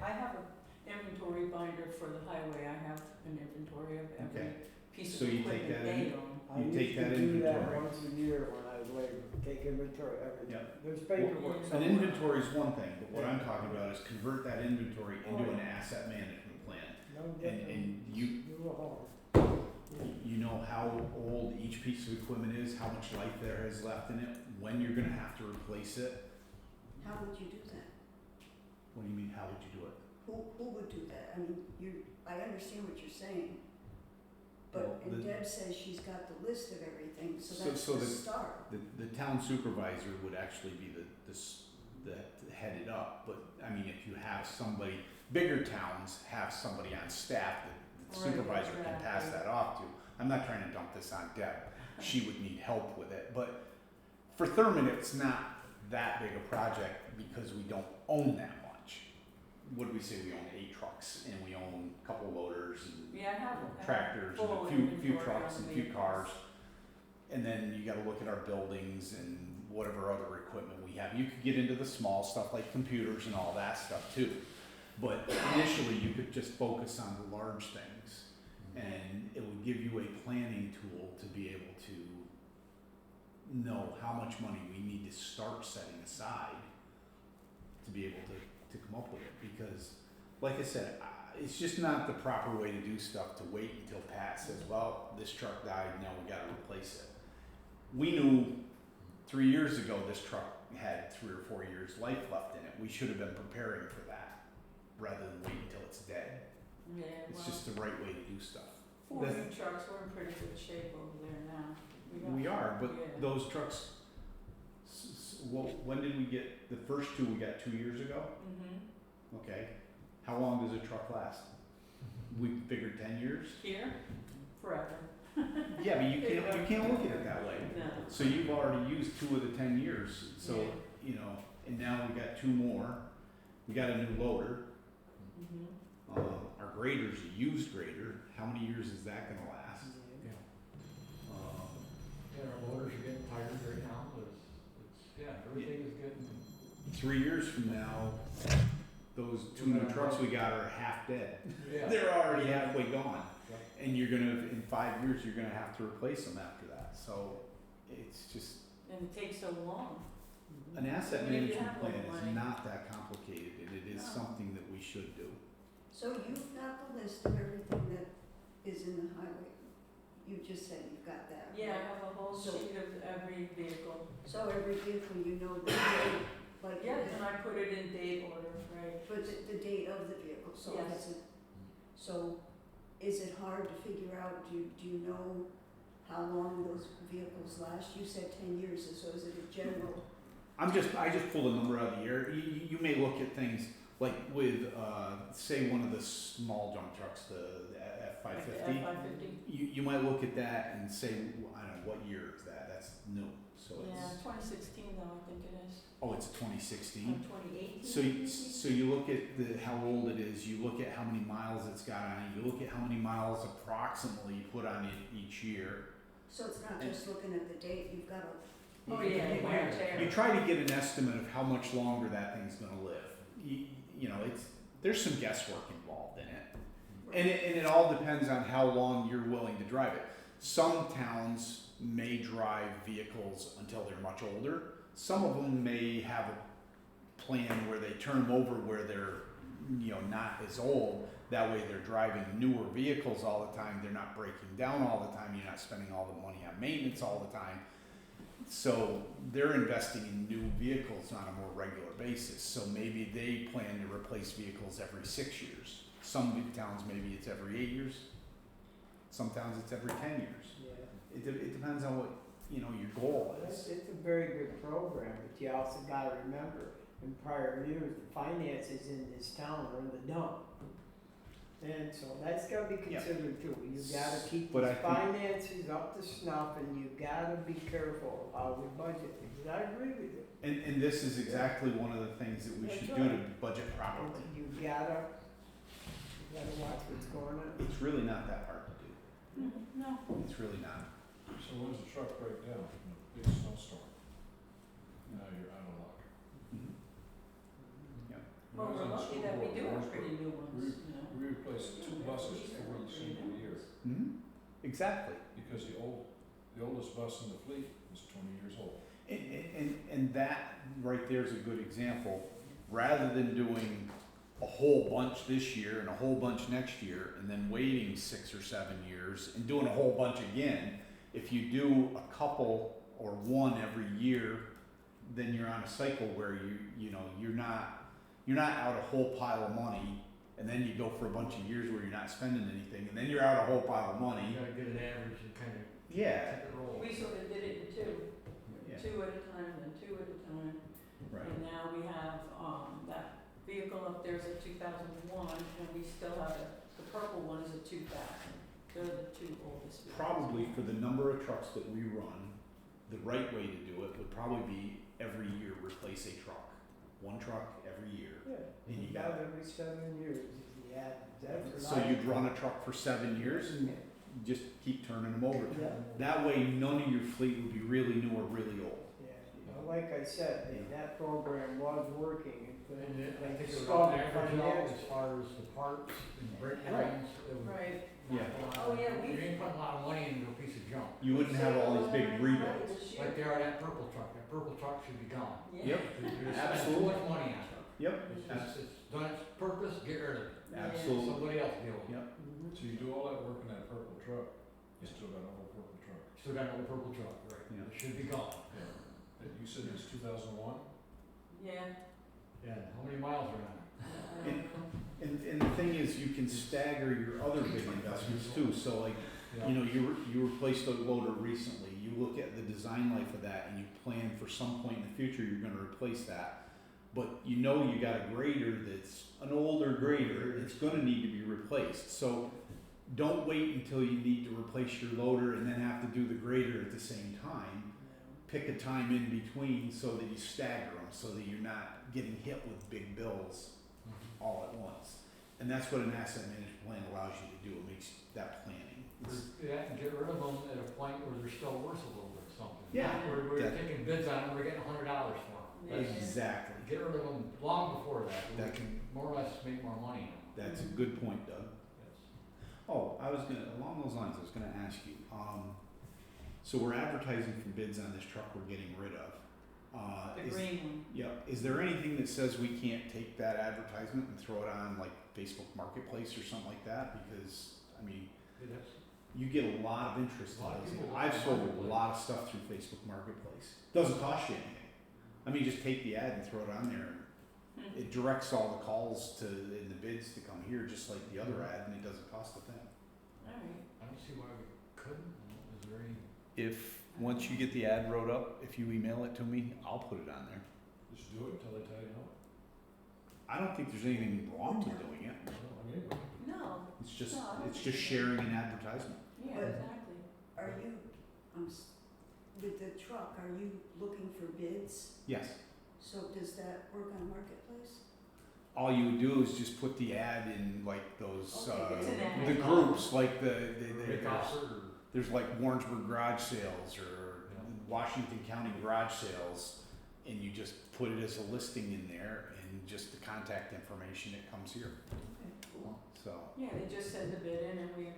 [SPEAKER 2] I have an inventory binder for the highway, I have an inventory of every
[SPEAKER 3] Okay.
[SPEAKER 2] piece
[SPEAKER 3] So
[SPEAKER 2] of
[SPEAKER 3] you take
[SPEAKER 2] equipment
[SPEAKER 3] that
[SPEAKER 2] they
[SPEAKER 3] in-
[SPEAKER 2] own.
[SPEAKER 6] I
[SPEAKER 3] You
[SPEAKER 6] used
[SPEAKER 3] take
[SPEAKER 6] to
[SPEAKER 3] that
[SPEAKER 6] do that
[SPEAKER 3] inventory.
[SPEAKER 6] once a year when I was labor, take inventory of everything.
[SPEAKER 3] Yep.
[SPEAKER 6] There's paperwork
[SPEAKER 2] An
[SPEAKER 3] An
[SPEAKER 6] somewhere.
[SPEAKER 3] inventory is one thing, but what I'm talking about is convert that inventory into
[SPEAKER 6] Oh,
[SPEAKER 3] an
[SPEAKER 6] yeah.
[SPEAKER 3] asset management plan.
[SPEAKER 6] No
[SPEAKER 3] And
[SPEAKER 6] different.
[SPEAKER 3] you
[SPEAKER 6] Do a home.
[SPEAKER 3] know how old each piece of equipment is, how much life there is left in it, when you're gonna have to replace it.
[SPEAKER 7] How would you do that?
[SPEAKER 3] What do you mean, how would you do it?
[SPEAKER 7] Who would do that? I mean, I understand what you're saying,
[SPEAKER 3] Well,
[SPEAKER 7] but, and Deb says she's got the list of everything, so
[SPEAKER 3] So-
[SPEAKER 7] that's
[SPEAKER 3] so
[SPEAKER 7] the
[SPEAKER 3] the-
[SPEAKER 7] start.
[SPEAKER 3] The town supervisor would actually be the head it up, but I mean, if you have somebody, bigger towns have somebody on staff that the
[SPEAKER 2] Right,
[SPEAKER 3] supervisor can pass
[SPEAKER 2] exactly.
[SPEAKER 3] that off to. I'm not trying to dump this on Deb, she would need help with it, but for Thurman, it's not that big a project because we don't own that much. What do we say, we own 8 trucks and we own a couple loaders and
[SPEAKER 2] Yeah, I have
[SPEAKER 3] tractors and
[SPEAKER 2] full
[SPEAKER 3] a few
[SPEAKER 2] inventory
[SPEAKER 3] trucks
[SPEAKER 2] on
[SPEAKER 3] and a few
[SPEAKER 2] vehicles.
[SPEAKER 3] cars. And then you gotta look at our buildings and whatever other equipment we have. You could get into the small stuff like computers and all that stuff too. But initially, you could just focus on the large things. And it would give you a planning tool to be able to know how much money we need to start setting aside to be able to come up with it. Because, like I said, it's just not the proper way to do stuff to wait until Pat says, well, this truck died, now we gotta replace it. We knew 3 years ago this truck had 3 or 4 years life left in it. We should have been preparing for that rather than wait until it's dead.
[SPEAKER 2] Yeah,
[SPEAKER 3] It's
[SPEAKER 2] well,
[SPEAKER 3] just the right way to do stuff.
[SPEAKER 2] 4
[SPEAKER 3] that's-
[SPEAKER 2] new trucks, we're in pretty good shape over there now. got-
[SPEAKER 3] We are, but
[SPEAKER 2] yeah.
[SPEAKER 3] those trucks, well, when did we get, the first 2 we got 2 years ago?
[SPEAKER 2] Mhm.
[SPEAKER 3] Okay. How long does a truck last? We figured 10 years?
[SPEAKER 2] Here, forever.
[SPEAKER 3] Yeah, but you can't look at it that way.
[SPEAKER 2] No.
[SPEAKER 3] So you've already used 2 of the 10 years, so,
[SPEAKER 2] Yeah.
[SPEAKER 3] you know, and now we got 2 more. We got a new loader.
[SPEAKER 2] Mhm.
[SPEAKER 3] Our grader's a used grader. How many years is that gonna last?
[SPEAKER 8] Yeah.
[SPEAKER 3] Um,
[SPEAKER 8] Yeah, our loaders are getting tired right now, but yeah, everything is getting,
[SPEAKER 3] 3 years from now, those 2 new trucks we got are half dead.
[SPEAKER 8] yeah.
[SPEAKER 3] They're already halfway gone.
[SPEAKER 8] Yep.
[SPEAKER 3] And you're gonna, in 5 years, you're gonna have to replace them after that. So it's just,
[SPEAKER 2] And it takes so long.
[SPEAKER 3] an asset
[SPEAKER 2] Even if you
[SPEAKER 3] management
[SPEAKER 2] have all the
[SPEAKER 3] plan
[SPEAKER 2] money.
[SPEAKER 3] is not that complicated, and it is
[SPEAKER 2] No.
[SPEAKER 3] something that we should do.
[SPEAKER 7] So you've got the list of everything that is in the highway. You just said you've got that.
[SPEAKER 2] Yeah, I have a whole
[SPEAKER 7] So-
[SPEAKER 2] sheet of every vehicle.
[SPEAKER 7] So every vehicle, you know the date, like.
[SPEAKER 2] Yeah, and I put it in date order, right?
[SPEAKER 7] But the date of the vehicle, so
[SPEAKER 2] Yes.
[SPEAKER 7] that's it. So is it hard to figure out, do you know how long those vehicles last? You said 10 years, so is it a general
[SPEAKER 3] I just pulled a number out of the air. You may look at things like with, say one of the small dump trucks, the F-550.
[SPEAKER 2] F-550.
[SPEAKER 3] You might look at that and say, I don't know, what year is that? That's new. So
[SPEAKER 2] Yeah,
[SPEAKER 3] it's,
[SPEAKER 2] 2016 though, I think it is.
[SPEAKER 3] oh, it's a 2016.
[SPEAKER 2] 2018.
[SPEAKER 3] So you look at how old it is, you look at how many miles it's got on it, you look at how many miles approximately you put on it each year.
[SPEAKER 7] So it's not just looking at the date, you've gotta.
[SPEAKER 2] Oh, yeah, wear and tear.
[SPEAKER 3] You try to get an estimate of how much longer that thing's gonna live. You know, there's some guesswork involved in it. And it all depends on how long you're willing to drive it. Some towns may drive vehicles until they're much older. Some of them may have a plan where they turn them over where they're, not as old. That way they're driving newer vehicles all the time. They're not breaking down all the time. You're not spending all the money on maintenance all the time. So they're investing in new vehicles on a more regular basis. So maybe they plan to replace vehicles every 6 years. Some towns, maybe it's every 8 years. Some towns, it's every 10 years.
[SPEAKER 6] Yeah.
[SPEAKER 3] It depends on what, your goal
[SPEAKER 6] It's
[SPEAKER 3] is.
[SPEAKER 6] a very good program, but you also gotta remember, in prior years, the finances in this town are in the dump. And so that's gotta be
[SPEAKER 3] Yeah.
[SPEAKER 6] considered too. You gotta keep
[SPEAKER 3] But
[SPEAKER 6] the
[SPEAKER 3] I think-
[SPEAKER 6] finances up to snuff and you gotta be careful of how we budget things. I agree with you.
[SPEAKER 3] And this is exactly one of the things that we
[SPEAKER 6] That's
[SPEAKER 3] should do to
[SPEAKER 6] right.
[SPEAKER 3] budget properly.
[SPEAKER 6] You gotta watch what's going on.
[SPEAKER 3] It's really not that hard to do.
[SPEAKER 2] No.
[SPEAKER 3] It's really not.
[SPEAKER 5] So when's the truck break down in a big snowstorm? Now you're out of luck.
[SPEAKER 3] Yeah.
[SPEAKER 2] Well,
[SPEAKER 5] When I
[SPEAKER 2] we're
[SPEAKER 5] was in
[SPEAKER 2] lucky that we
[SPEAKER 5] school
[SPEAKER 2] do
[SPEAKER 5] board,
[SPEAKER 2] have pretty new ones,
[SPEAKER 5] we replaced 2 buses every single year,
[SPEAKER 3] Exactly.
[SPEAKER 5] because the oldest bus in the fleet was 20 years old.
[SPEAKER 3] And that right there is a good example. Rather than doing a whole bunch this year and a whole bunch next year and then waiting 6 or 7 years and doing a whole bunch again, if you do a couple or one every year, then you're on a cycle where you're not out a whole pile of money, and then you go for a bunch of years where you're not spending anything, and then you're out a whole pile of money.
[SPEAKER 8] You gotta get an average and kind of
[SPEAKER 3] Yeah.
[SPEAKER 8] keep it rolling.
[SPEAKER 2] We sort of did it in two,
[SPEAKER 3] Yeah.
[SPEAKER 2] 2 at a time, then 2 at a time.
[SPEAKER 3] Right.
[SPEAKER 2] And now we have, that vehicle up there's a 2001, and we still have the purple one is a 2000. They're the 2 oldest vehicles.
[SPEAKER 3] Probably for the number of trucks that we run, the right way to do it would probably be every year replace a truck. One truck every year.
[SPEAKER 6] Yeah.
[SPEAKER 3] And you
[SPEAKER 6] About
[SPEAKER 3] got-
[SPEAKER 6] every 7 years, if you add that for
[SPEAKER 3] So
[SPEAKER 6] life.
[SPEAKER 3] you'd run a truck for 7 years and just keep turning them over.
[SPEAKER 6] Yeah.
[SPEAKER 3] That way, none of your fleet would be really new or really old.
[SPEAKER 6] Yeah, like I said, that program was working.
[SPEAKER 8] And I think it was
[SPEAKER 6] Stop
[SPEAKER 8] on average out
[SPEAKER 6] finance.
[SPEAKER 8] as far as the parts and breakdowns. it was
[SPEAKER 2] Right.
[SPEAKER 3] Yeah.
[SPEAKER 8] not a lot
[SPEAKER 2] Oh,
[SPEAKER 8] of-
[SPEAKER 2] yeah, we-
[SPEAKER 8] You ain't putting a lot of money into a piece of junk.
[SPEAKER 3] You wouldn't have all these big rebuilds.
[SPEAKER 8] Like they are that purple truck. That purple truck should be gone.
[SPEAKER 3] Yep.
[SPEAKER 8] You're spending too
[SPEAKER 3] Absolutely.
[SPEAKER 8] much money on it.
[SPEAKER 3] Yep.
[SPEAKER 8] It's done its purpose, get rid of it.
[SPEAKER 3] Absolutely.
[SPEAKER 8] Somebody else deal with it.
[SPEAKER 3] Yep.
[SPEAKER 5] So you do all that work in that purple truck, you still got a whole purple truck.
[SPEAKER 8] Still got an old purple truck, right?
[SPEAKER 3] Yeah.
[SPEAKER 8] It should be gone.
[SPEAKER 5] And you said it's 2001?
[SPEAKER 2] Yeah.
[SPEAKER 8] Yeah, how many miles are on it?
[SPEAKER 2] I don't know.
[SPEAKER 3] And the thing is, you can stagger your other big investments too. So like, you replaced a loader recently. You look at the design life of that and you plan for some point in the future you're going to replace that. But you got a grader that's an older grader that's going to need to be replaced. So don't wait until you need to replace your loader and then have to do the grader at the same time. Pick a time in between so that you stagger them, so that you're not getting hit with big bills all at once. And that's what an asset management plan allows you to do. It makes that planning.
[SPEAKER 8] Yeah, and get rid of them at a point where they're still worth a little bit something.
[SPEAKER 3] Yeah.
[SPEAKER 8] We're
[SPEAKER 3] That-
[SPEAKER 8] taking bids on them, we're getting $100 for them.
[SPEAKER 2] Yeah.
[SPEAKER 3] Exactly.
[SPEAKER 8] Get rid of them long before that,
[SPEAKER 3] That
[SPEAKER 8] we can more or less make more money on them.
[SPEAKER 3] That's a good point, Doug.
[SPEAKER 8] Yes.
[SPEAKER 3] Oh, along those lines, I was gonna ask you, so we're advertising for bids on this truck we're getting rid of.
[SPEAKER 2] The green one.
[SPEAKER 3] Yep. Is there anything that says we can't take that advertisement and throw it on like Facebook Marketplace or something like that? Because,
[SPEAKER 8] Yeah, that's-
[SPEAKER 3] you get a lot of interest
[SPEAKER 8] A lot
[SPEAKER 3] in
[SPEAKER 8] of
[SPEAKER 3] those.
[SPEAKER 8] people
[SPEAKER 3] I've
[SPEAKER 8] like
[SPEAKER 3] sold a
[SPEAKER 8] Marketplace.
[SPEAKER 3] lot of stuff through Facebook Marketplace. Doesn't cost you anything. Just take the ad and throw it on there. It directs all the calls in the bids to come here, just like the other ad, and it doesn't cost a thing.
[SPEAKER 2] Alright.
[SPEAKER 8] I don't see why we couldn't, is there any?
[SPEAKER 3] Once you get the ad wrote up, if you email it to me, I'll put it on there.
[SPEAKER 5] do it until they tell you no.
[SPEAKER 3] I don't think there's anything wrong with doing it.
[SPEAKER 5] No, I mean,
[SPEAKER 2] No,
[SPEAKER 3] It's just,
[SPEAKER 2] No, I don't
[SPEAKER 3] it's
[SPEAKER 2] think
[SPEAKER 3] just
[SPEAKER 2] so.
[SPEAKER 3] sharing an advertisement.
[SPEAKER 2] yeah,
[SPEAKER 7] But-
[SPEAKER 2] exactly.
[SPEAKER 7] Are you, with the truck, are you looking for bids?
[SPEAKER 3] Yes.
[SPEAKER 7] So does that work on Marketplace?
[SPEAKER 3] All you would do is just put the ad in like those,
[SPEAKER 7] Okay,
[SPEAKER 2] it's an ad.
[SPEAKER 3] the groups, like
[SPEAKER 8] Big offer or?
[SPEAKER 3] there's like Warrensburg Garage Sales or
[SPEAKER 8] Yeah.
[SPEAKER 3] Washington County Garage Sales, and you just put it as a listing in there and just the contact information, it comes here,
[SPEAKER 2] Okay, cool.
[SPEAKER 3] so.
[SPEAKER 2] Yeah, they just send the bid in and we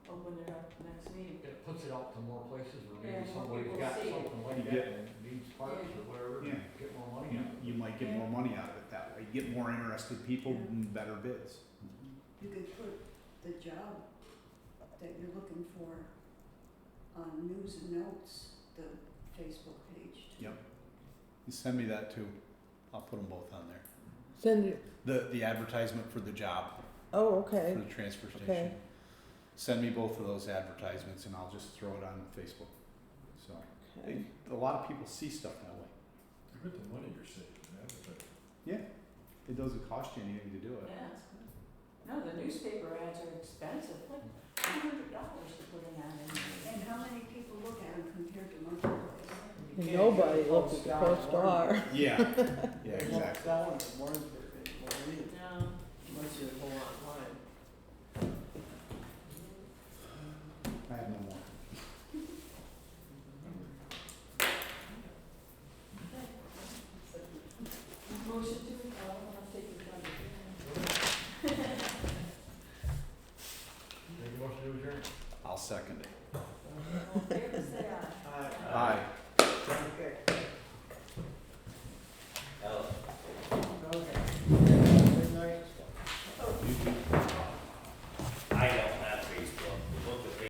[SPEAKER 2] open it up next meeting.
[SPEAKER 8] It puts it out to more places where
[SPEAKER 2] Yeah,
[SPEAKER 8] maybe
[SPEAKER 2] more
[SPEAKER 8] somebody's
[SPEAKER 2] people
[SPEAKER 8] got
[SPEAKER 2] see it.
[SPEAKER 8] something like
[SPEAKER 3] You
[SPEAKER 8] that
[SPEAKER 3] get-
[SPEAKER 8] and needs parts
[SPEAKER 2] Yeah.
[SPEAKER 8] or whatever,
[SPEAKER 3] Yeah.
[SPEAKER 8] get more money
[SPEAKER 3] You,
[SPEAKER 8] out of it.
[SPEAKER 3] you might get
[SPEAKER 2] Yeah.
[SPEAKER 3] more money out of it that way, you get more interested people
[SPEAKER 7] Yeah.
[SPEAKER 3] and better bids.
[SPEAKER 7] You could put the job that you're looking for on news and notes, the Facebook page.
[SPEAKER 3] Yep. You send me that too, I'll put them both on there.
[SPEAKER 4] Send it,
[SPEAKER 3] The advertisement for the job,
[SPEAKER 4] oh,
[SPEAKER 3] for
[SPEAKER 4] okay,
[SPEAKER 3] the transfer station.
[SPEAKER 4] okay.
[SPEAKER 3] Send me both of those advertisements and I'll just throw it on Facebook. So,
[SPEAKER 4] Okay.
[SPEAKER 3] a lot of people see stuff that way.
[SPEAKER 5] look at the money you're saving, advertising.
[SPEAKER 3] Yeah, it doesn't cost you anything to do it.
[SPEAKER 2] Yeah, it's good. No, the newspaper ads are expensive, like $200 to put an ad in.
[SPEAKER 7] And how many people look at them compared to Marketplace?
[SPEAKER 6] You can't
[SPEAKER 4] Nobody
[SPEAKER 6] get
[SPEAKER 4] looks at the co-star.
[SPEAKER 3] Yeah, yeah,
[SPEAKER 6] They won't
[SPEAKER 3] exactly.
[SPEAKER 6] sell them in Warrensburg anymore, either,
[SPEAKER 2] No,
[SPEAKER 6] unless you go online.
[SPEAKER 3] I have no more.